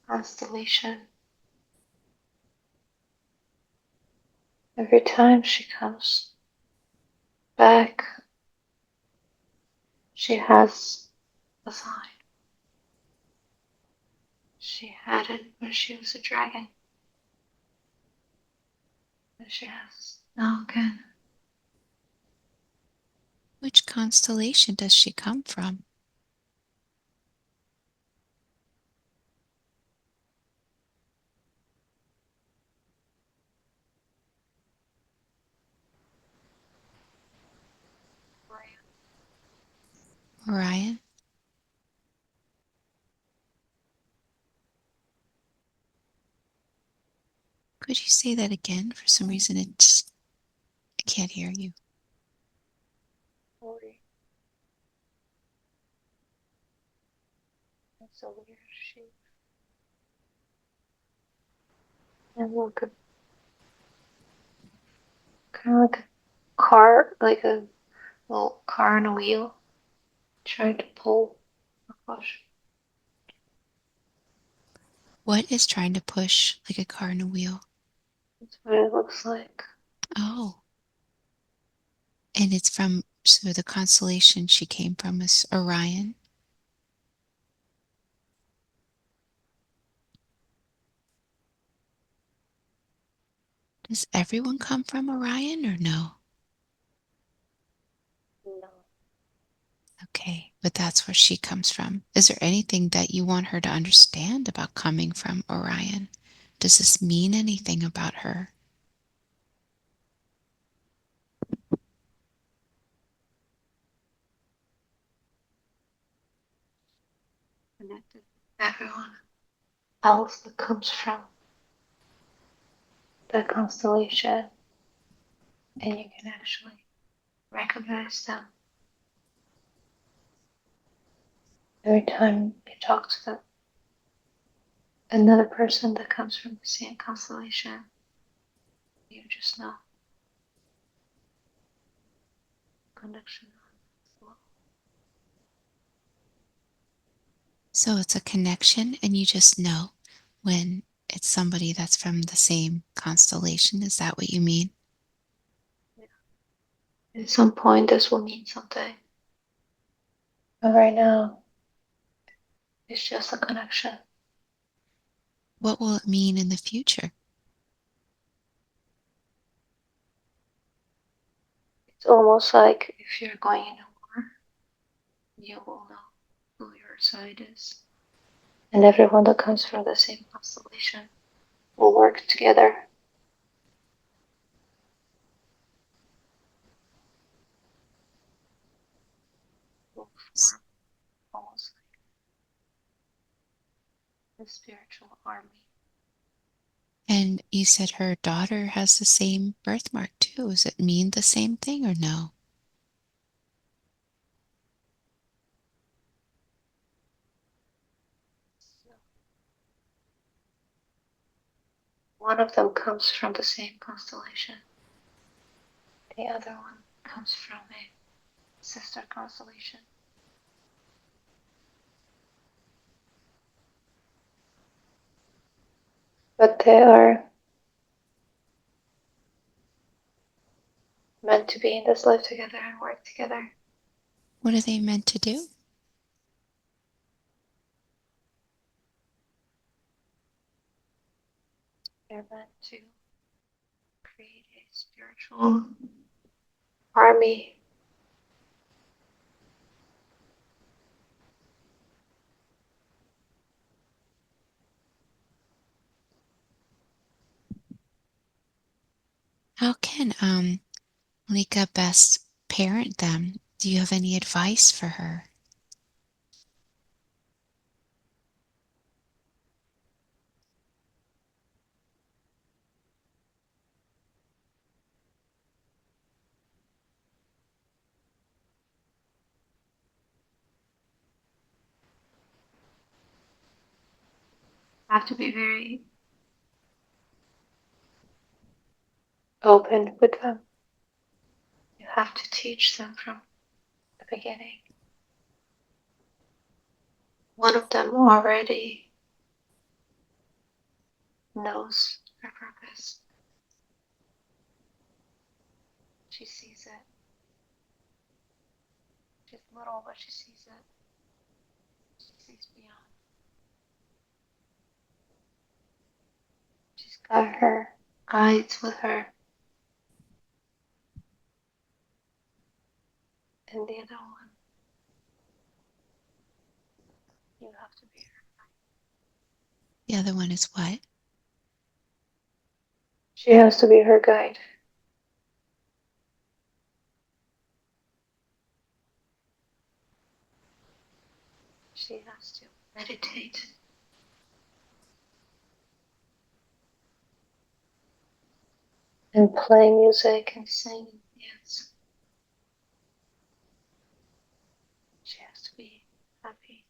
constellation. Every time she comes back, she has a sign. She had it when she was a dragon. And she has now again. Which constellation does she come from? Orion? Could you say that again? For some reason, I can't hear you. Orion. It's a weird shape. And look, kind of like a car, like a little car on a wheel, trying to pull or push. What is trying to push like a car in a wheel? That's what it looks like. Oh, and it's from, so the constellation she came from is Orion. Does everyone come from Orion or no? No. Okay, but that's where she comes from. Is there anything that you want her to understand about coming from Orion? Does this mean anything about her? Connected with everyone else that comes from the constellation, and you can actually recognize them every time you talk to them. Another person that comes from the same constellation, you just know connection. So it's a connection, and you just know when it's somebody that's from the same constellation. Is that what you mean? At some point, this will mean something. But right now, It's just a connection. What will it mean in the future? It's almost like if you're going in a war, you will know who your side is. And everyone that comes from the same constellation will work together. Will form almost like a spiritual army. And you said her daughter has the same birthmark too. Does it mean the same thing or no? So one of them comes from the same constellation. The other one comes from a sister constellation. But they are meant to be in this life together and work together. What are they meant to do? They're meant to create a spiritual army. How can Lika best parent them? Do you have any advice for her? Have to be very open with them. You have to teach them from the beginning. One of them already knows her purpose. She sees it. She's little, but she sees it. She sees beyond. She's got her guides with her. And the other one, you have to be her. The other one is what? She has to be her guide. She has to meditate and play music and sing and dance. She has to be happy.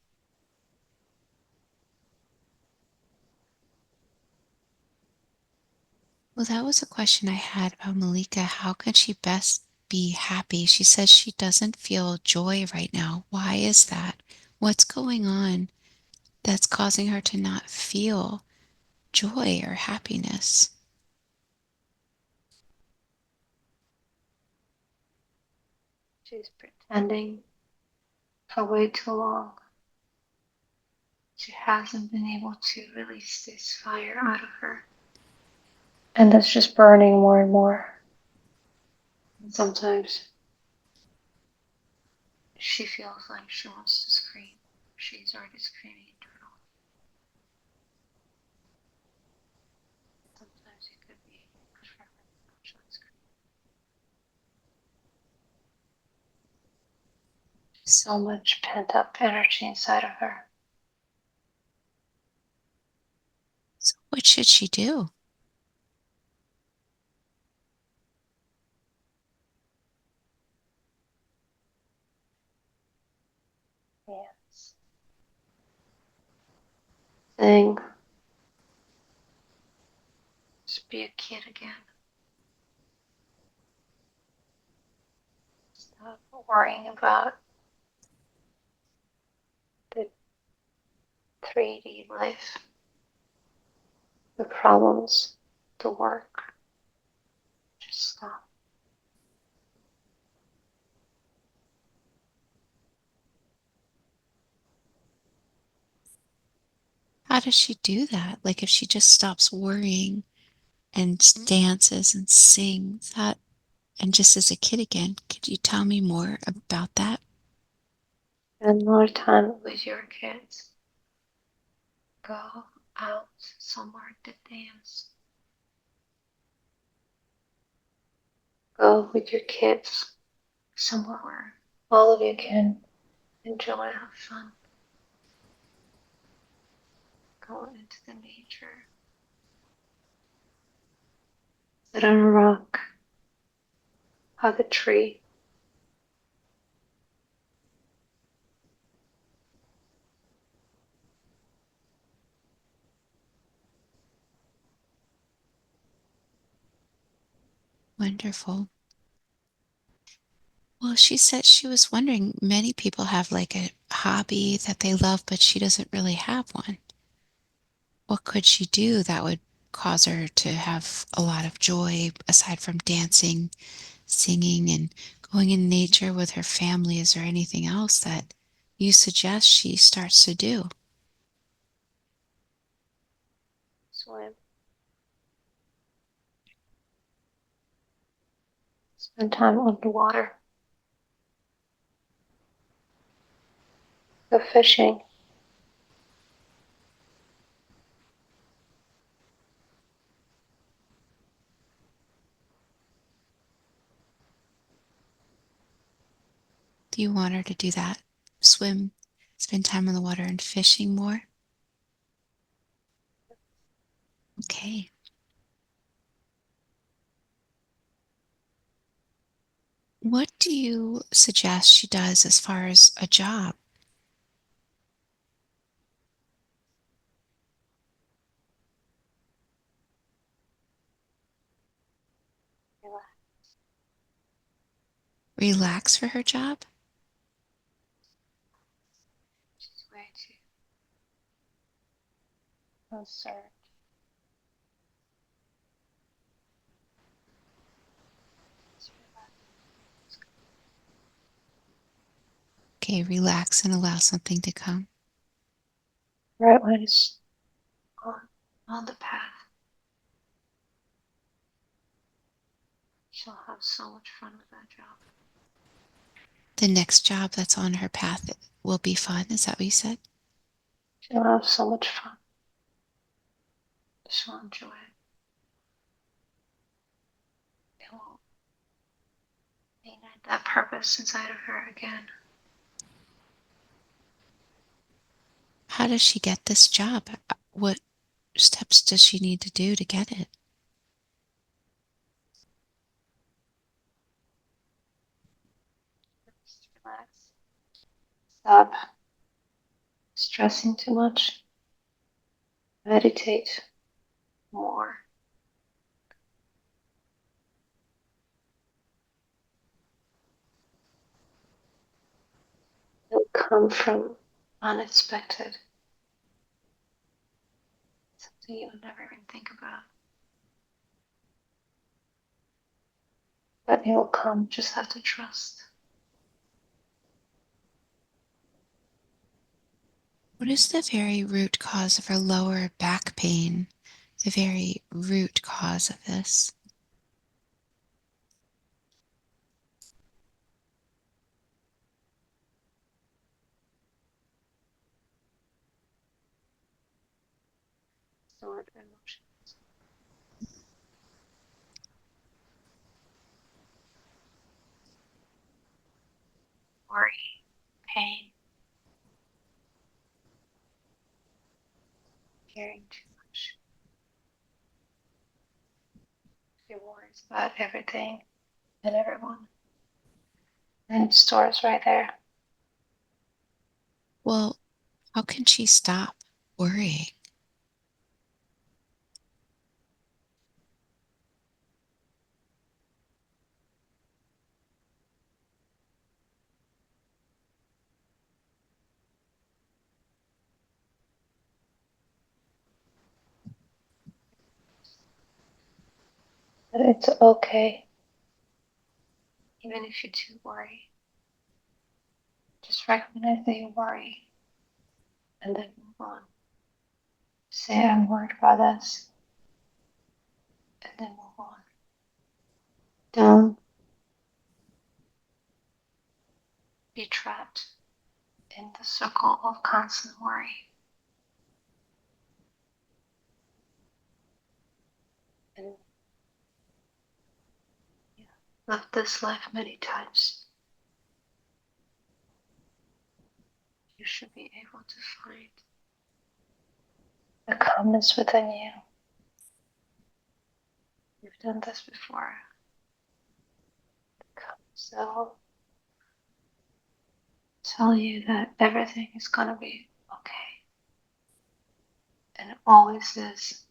Well, that was a question I had about Malika. How can she best be happy? She says she doesn't feel joy right now. Why is that? What's going on that's causing her to not feel joy or happiness? She's pretending for way too long. She hasn't been able to release this fire out of her. And that's just burning more and more. And sometimes she feels like she wants to scream. She's already screaming internally. Sometimes it could be good for her to actually scream. So much pent up energy inside of her. So, what should she do? Yes. Sing. Just be a kid again. Stop worrying about the 3D life, the problems, the work. Just stop. How does she do that? Like if she just stops worrying and dances and sings that and just as a kid again, could you tell me more about that? Spend more time with your kids. Go out somewhere to dance. Go with your kids somewhere where all of you can enjoy, have fun. Go into the nature. Sit on a rock. Hug a tree. Wonderful. Well, she said she was wondering, many people have like a hobby that they love, but she doesn't really have one. What could she do that would cause her to have a lot of joy aside from dancing, singing, and going in nature with her family? Is there anything else that you suggest she starts to do? Swim. Spend time on the water. Go fishing. Do you want her to do that? Swim, spend time on the water, and fishing more? Okay. What do you suggest she does as far as a job? Relax. Relax for her job? She's way too concerned. Just relax. Okay, relax and allow something to come. Right when it's on the path, she'll have so much fun with that job. The next job that's on her path will be fun. Is that what you said? She'll have so much fun. She'll enjoy it. It will ignite that purpose inside of her again. How does she get this job? What steps does she need to do to get it? Just relax. Stop stressing too much. Meditate more. It'll come from unexpected. Something you would never even think about. But it will come. Just have to trust. What is the very root cause of her lower back pain? The very root cause of this? Stored emotions. Worry. Pain. Caring too much. She worries about everything and everyone. And it stores right there. Well, how can she stop worrying? But it's okay. Even if you do worry. Just recognize that you worry and then move on. say I'm worried about this, and then move on. Don't be trapped in the circle of constant worry. And lived this life many times. You should be able to find the calmness within you. You've done this before. So I'll tell you that everything is gonna be okay. And it always is.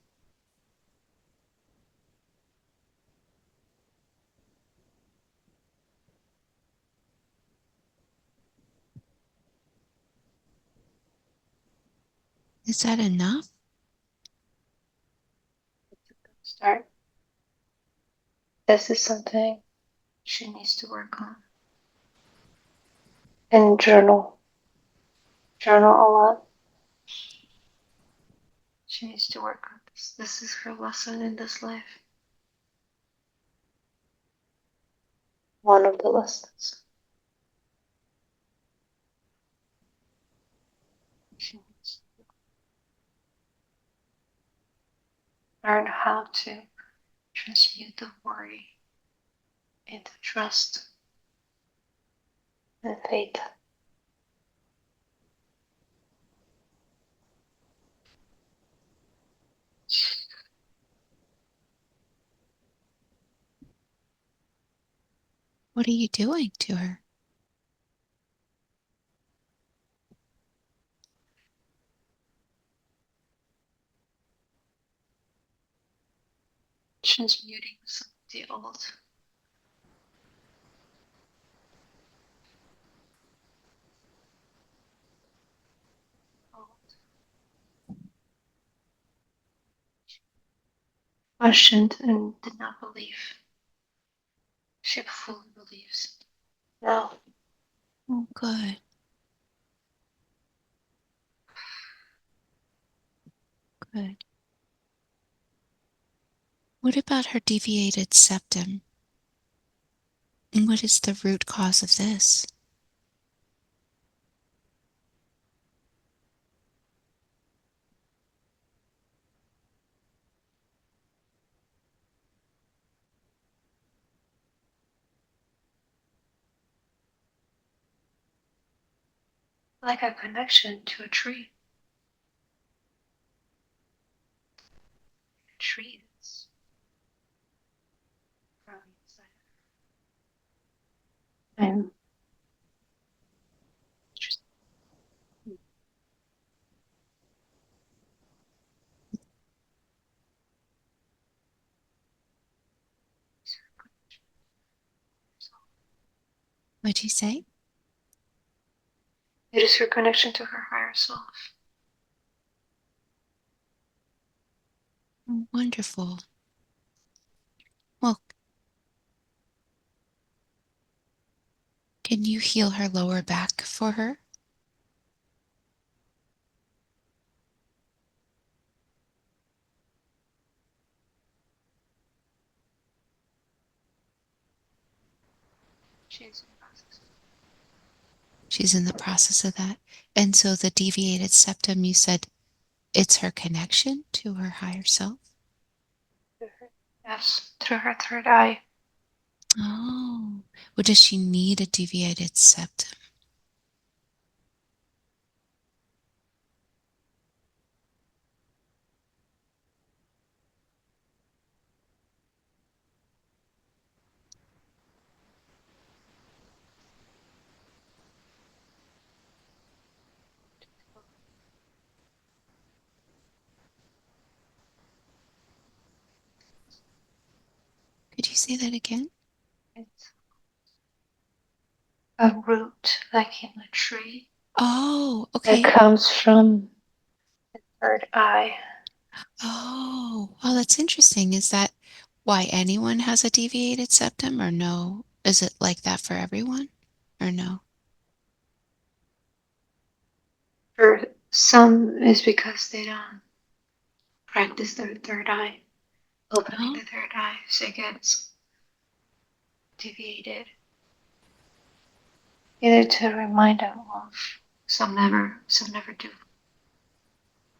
Is that enough? It's a good start. This is something she needs to work on. And journal. Journal a lot. She needs to work on this. This is her lesson in this life. One of the lessons. She needs to learn how to transmute the worry into trust and faith. What are you doing to her? Transmuting some of the old questioned and did not believe. She fully believes. Now, Oh, good. Good. What about her deviated septum? And what is the root cause of this? like a connection to a tree. A tree is growing inside. And What'd you say? it is her connection to her higher self. Oh, wonderful. Well, can you heal her lower back for her? She is in the process. She's in the process of that. And so the deviated septum, you said it's her connection to her higher self? Yes, through her third eye. Oh, well, does she need a deviated septum? Could you say that again? It's a root, like in a tree, Oh, that okay. comes from the third eye. Oh, well, that's interesting. Is that why anyone has a deviated septum or no? Is it like that for everyone or no? For some, is because they don't. practice their third eye, opening Oh, the third eye so it gets deviated. Either to remind them of some never do,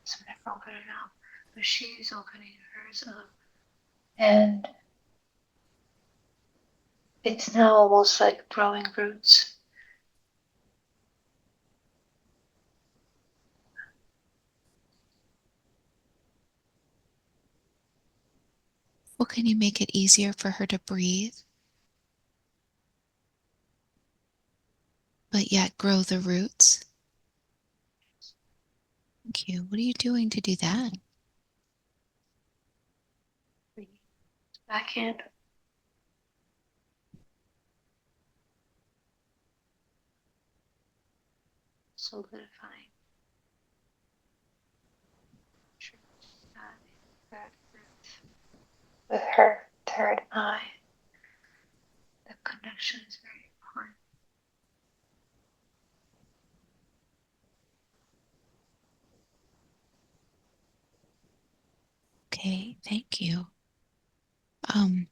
some never open it up, but she's opening hers up, and it's now almost like growing roots. well, can you make it easier for her to breathe, but yet grow the roots? Thank you. What are you doing to do that? Backhand. Solidifying. With her third eye, the connection is very important. Okay, thank you. Um,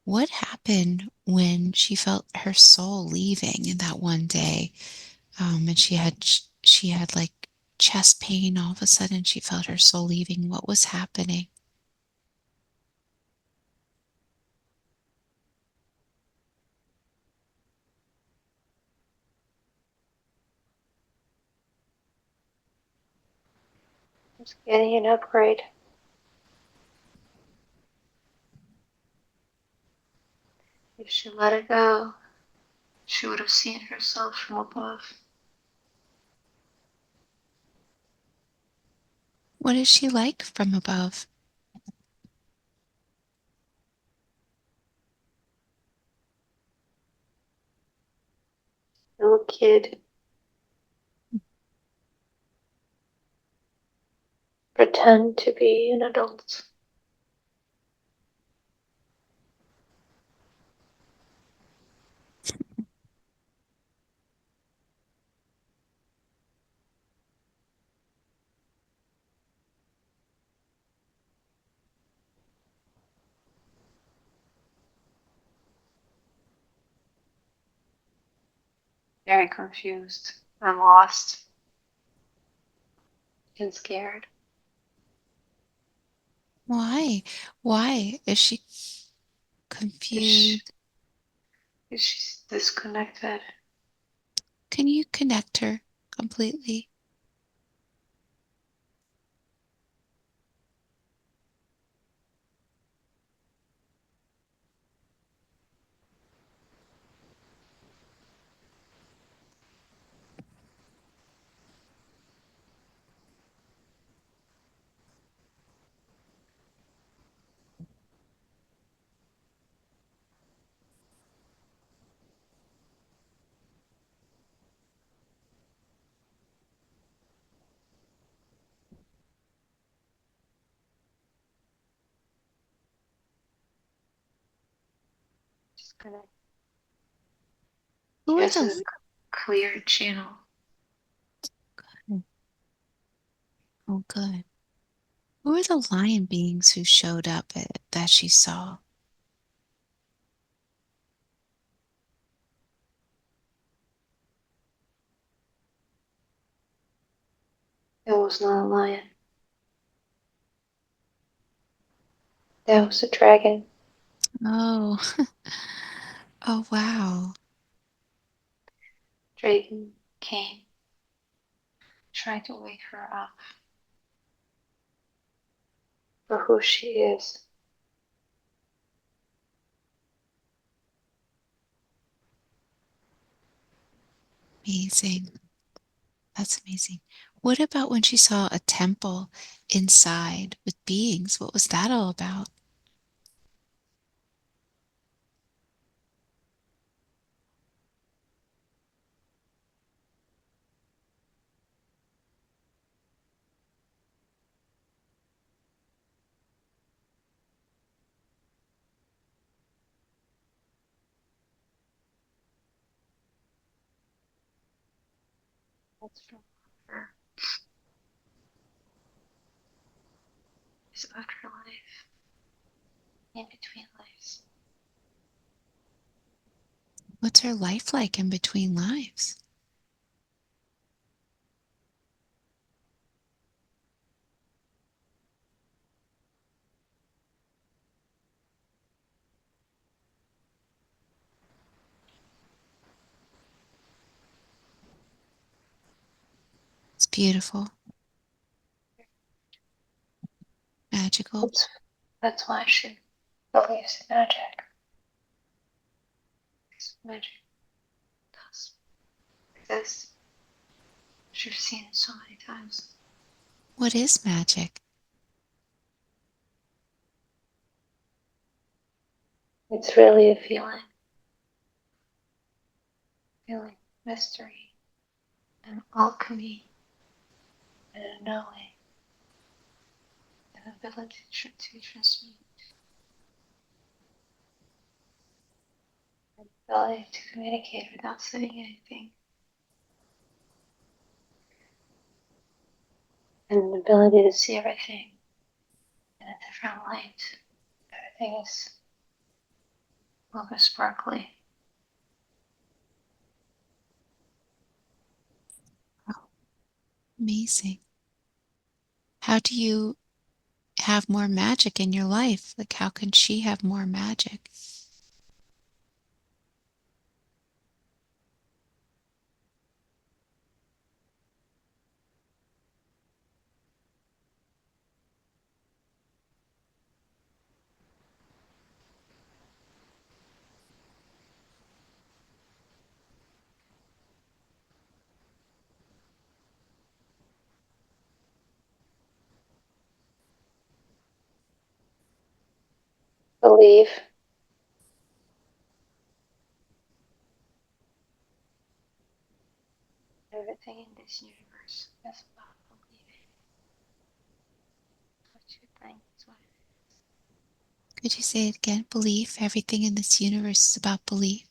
what happened when she felt her soul leaving in that one day? And she had like chest pain. All of a sudden, she felt her soul leaving. What was happening? Just getting an upgrade. If she let it go, she would have seen herself from above. What is she like from above? Little kid, pretend to be an adult. Very confused and lost and scared. Why? Why is she confused? She's disconnected. Can you connect her completely? Disconnected. Who She are has the a clear channel. Oh, good. Who were the lion beings who showed up that she saw? It was not a lion. That was a dragon. Oh, oh wow. Dragon came, trying to wake her up for who she is. Amazing. That's amazing. What about when she saw a temple inside with beings? What was that all about? That's from her. this afterlife, in between lives. What's her life like in between lives? It's beautiful, magical. That's why she believes in magic. Magic does exist. She's seen it so many times. What is magic? It's really a feeling mystery and alchemy and a knowing, an ability to transmute, an ability to communicate without saying anything, and an ability to see everything in a different light. Everything is a little bit sparkly. Oh, amazing. How do you have more magic in your life? Like, how can she have more magic? Believe. Everything in this universe is about believing. What you think is what it is. Could you say it again? Belief. Everything in this universe is about belief.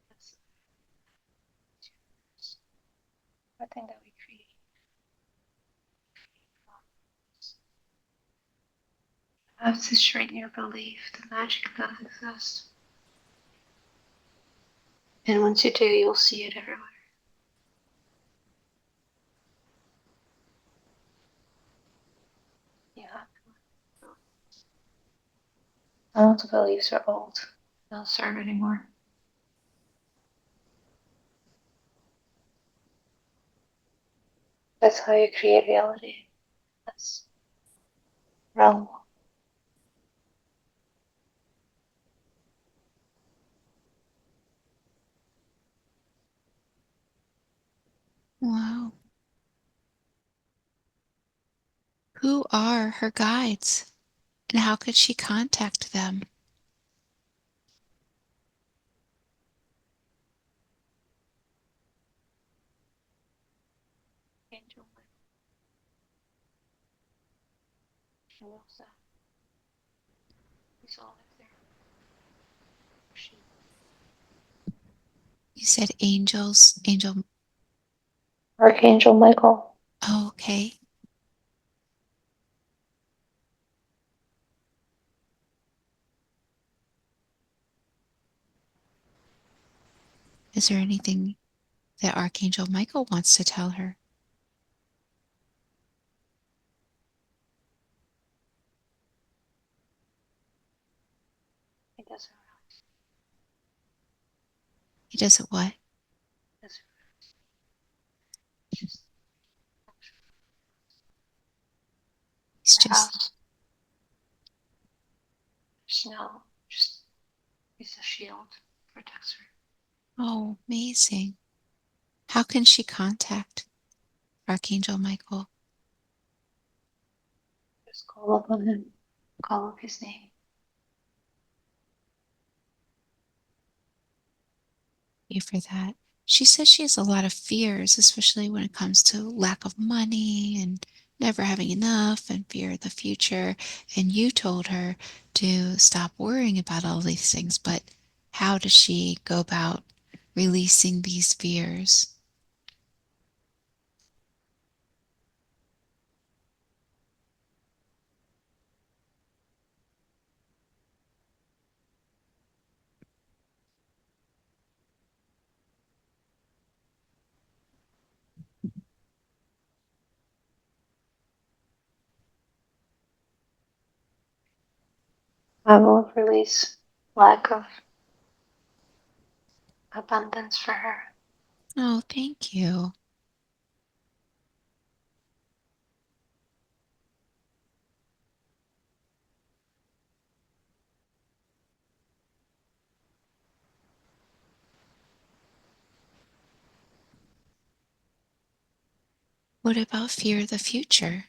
That's the universe. Everything that we create. You have to straighten your belief that magic does exist. And once you do, you'll see it everywhere. You have to. Some of the beliefs are old. They don't serve anymore. That's how you create reality. That's realm. Wow. Who are her guides? And how could she contact them? Angel knows that. He's always there. She. You said angels. Angel. Archangel Michael. Oh, okay. Is there anything that Archangel Michael wants to tell her? He doesn't He doesn't what? realize. Just He's her just, house. Snow. Just is a shield. Protects her. oh, amazing. How can she contact Archangel Michael? Just call up on him. Call up his name. You for that. She says she has a lot of fears, especially when it comes to lack of money and never having enough and fear of the future. And you told her to stop worrying about all these things, but how does she go about releasing these fears? level of release, lack of abundance for her. Oh, thank you. What about fear of the future?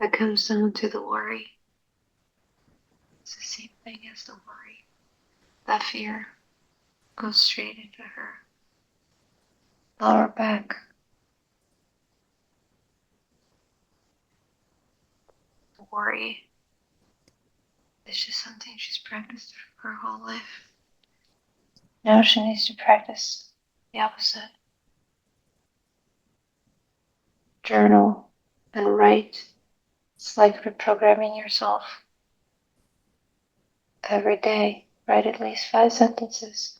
That comes down to the worry. It's the same thing as the worry. That fear goes straight into her lower back. The worry is just something she's practiced her whole life. Now she needs to practice the opposite. Journal and write. It's like reprogramming yourself. Every day, write at least 5 sentences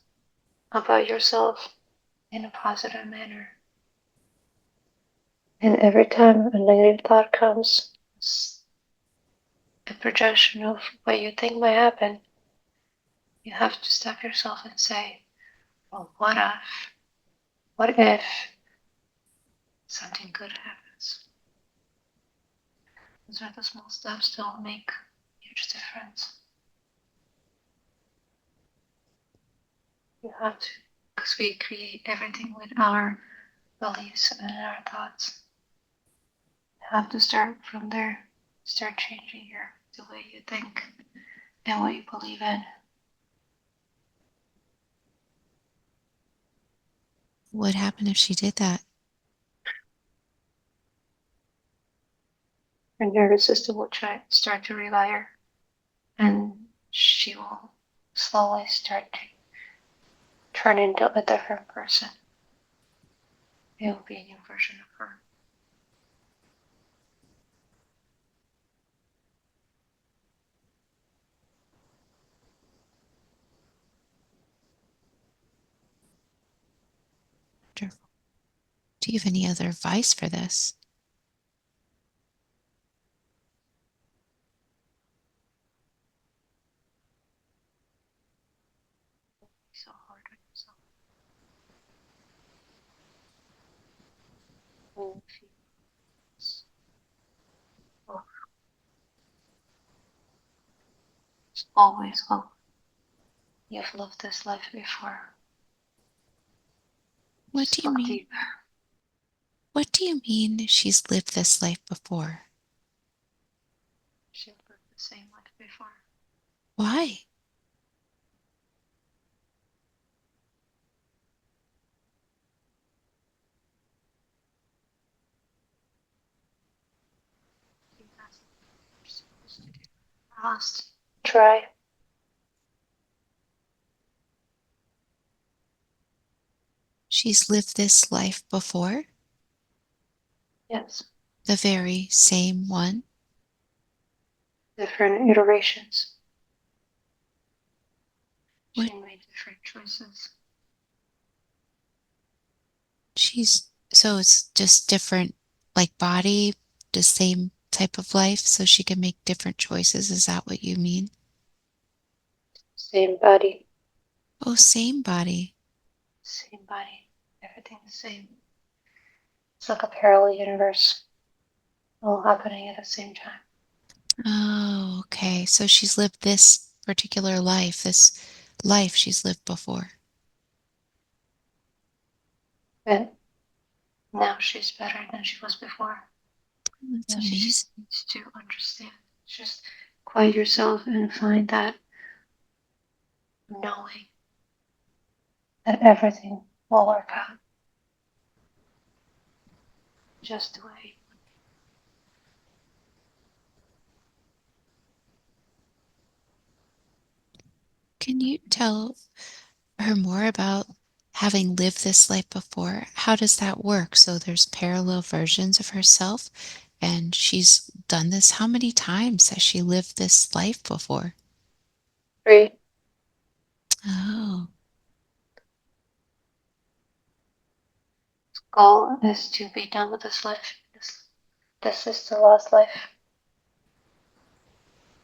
about yourself in a positive manner. And every time a negative thought comes, a projection of what you think might happen, you have to stop yourself and say, well, what if something good happens? Those are the small steps that will make a huge difference. You have to, because we create everything with our beliefs and our thoughts. You have to start from there. Start changing the way you think and what you believe in. What happened if she did that? Her nervous system will start to rewire, and she will slowly start to turn into a different person. It will be a new version of her. Wonderful. Do you have any other advice for this? It's so hard on yourself. When you feel this, oh, there's always hope. You've lived this life before. What do Just you look mean? deep. What do you mean she's lived this life before? She's lived the same life before. Why? You asked what you're supposed to do. Asked. Try. She's lived this life before? Yes. The very same one? Different iterations. What She made different choices. so it's just different, like body, the same type of life, so she can make different choices. Is that what you mean? Same body. Oh, same body. Same body. Everything the same. It's like a parallel universe. All happening at the same time. Oh, okay. So she's lived this particular life, this life she's lived before. And now she's better than she was before. That's And she just amazing. needs to understand. Just quiet yourself and find that knowing that everything will work out just the way. Can you tell her more about having lived this life before? How does that work? So there's parallel versions of herself, and she's done this. How many times has she lived this life before? Three. Oh, goal is to be done with this life. This is the last life.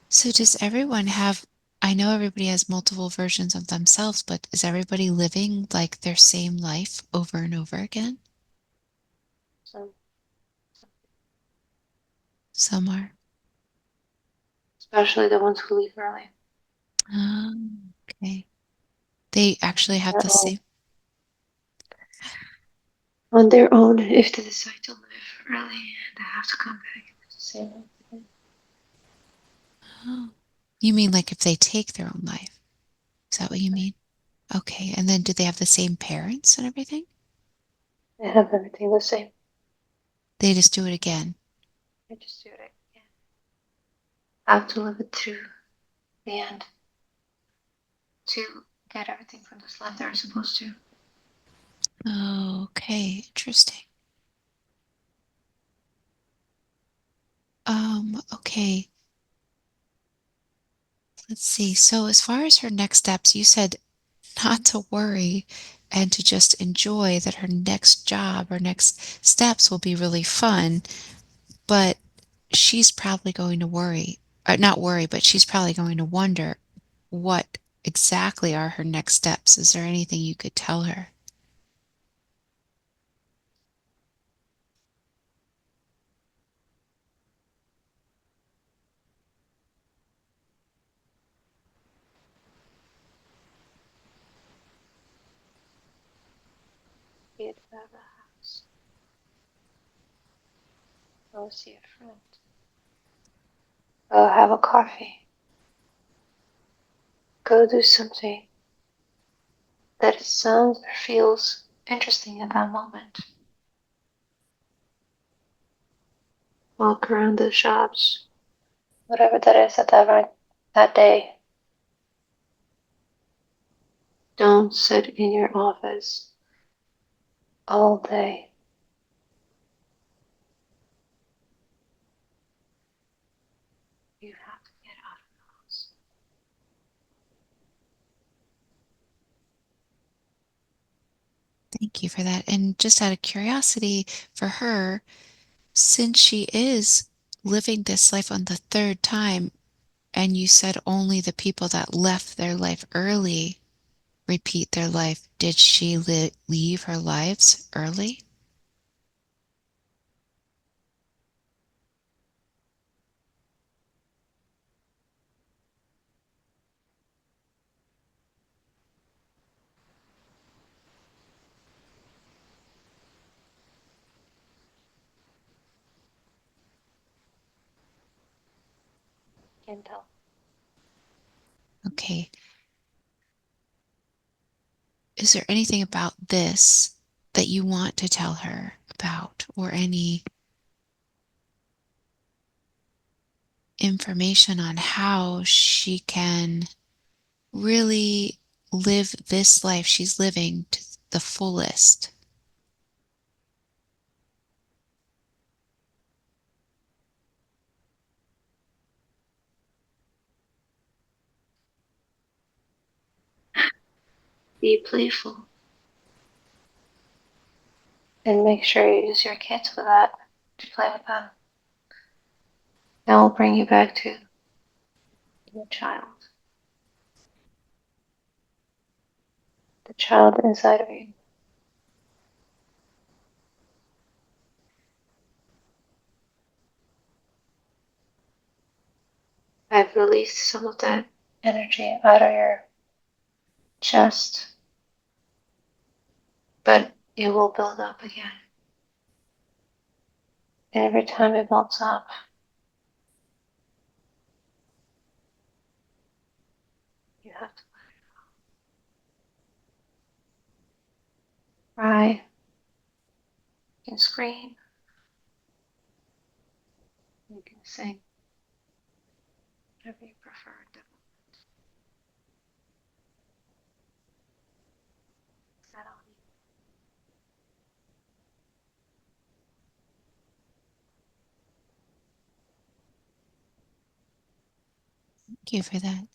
So does everyone have, I know everybody has multiple versions of themselves, but is everybody living like their same life over and over again? So, Some are. especially the ones who leave early. Oh, okay. They actually have They're the all same. on their own. If they decide to live early, they have to come back to the same life again. Oh. You mean like if they take their own life? Is that what you mean? Okay. And then do they have the same parents and everything? They have everything the same. They just do it again. They just do it again. Have to live it through the end to get everything from this life they're supposed to. Oh, okay. Interesting. Okay. Let's see. So as far as her next steps, you said not to worry and to just enjoy that her next job or next steps will be really fun, but she's probably going to worry, not worry, but she's probably going to wonder what exactly are her next steps. Is there anything you could tell her? Be it have a house, go see a friend, go have a coffee, go do something that sounds or feels interesting at that moment. Walk around the shops, whatever that is at that day. Don't sit in your office all day. You have to get out of the house. Thank you for that. And just out of curiosity for her, since she is living this life on the third time, and you said only the people that left their life early repeat their life, did she leave her lives early? Can't tell. Okay. Is there anything about this that you want to tell her about, or any information on how she can really live this life she's living to the fullest? Be playful and make sure you use your kids for that to play with them. That will bring you back to your child, the child inside of you. I've released some of that energy out of your chest, but it will build up again. And every time it builds up, you have to cry, you can scream, you can sing, whatever you prefer. That all you. Thank you for that.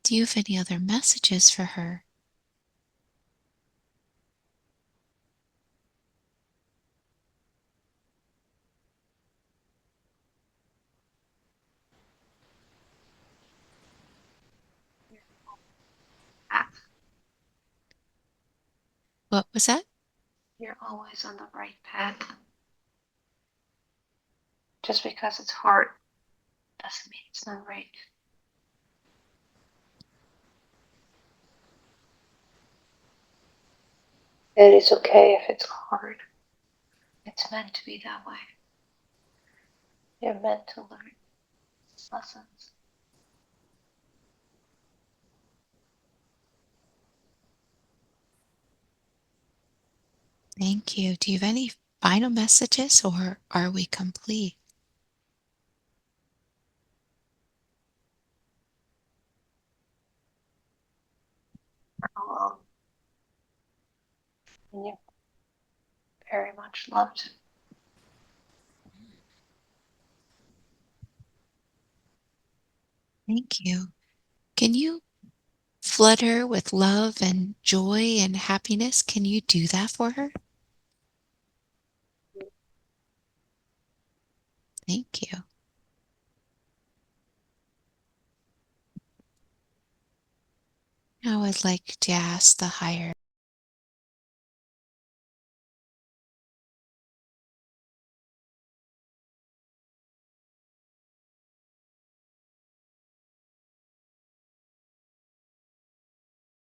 Do you have any other messages for her? What was that? You're always on the right path. Just because it's hard doesn't mean it's not right. It is okay if it's hard. It's meant to be that way. You're meant to learn lessons. Thank you. Do you have any final messages or are we complete? Oh, and you're very much loved. Thank you. Can you flood her with love and joy and happiness? Can you do that for her? Thank you. Now I'd like to ask the higher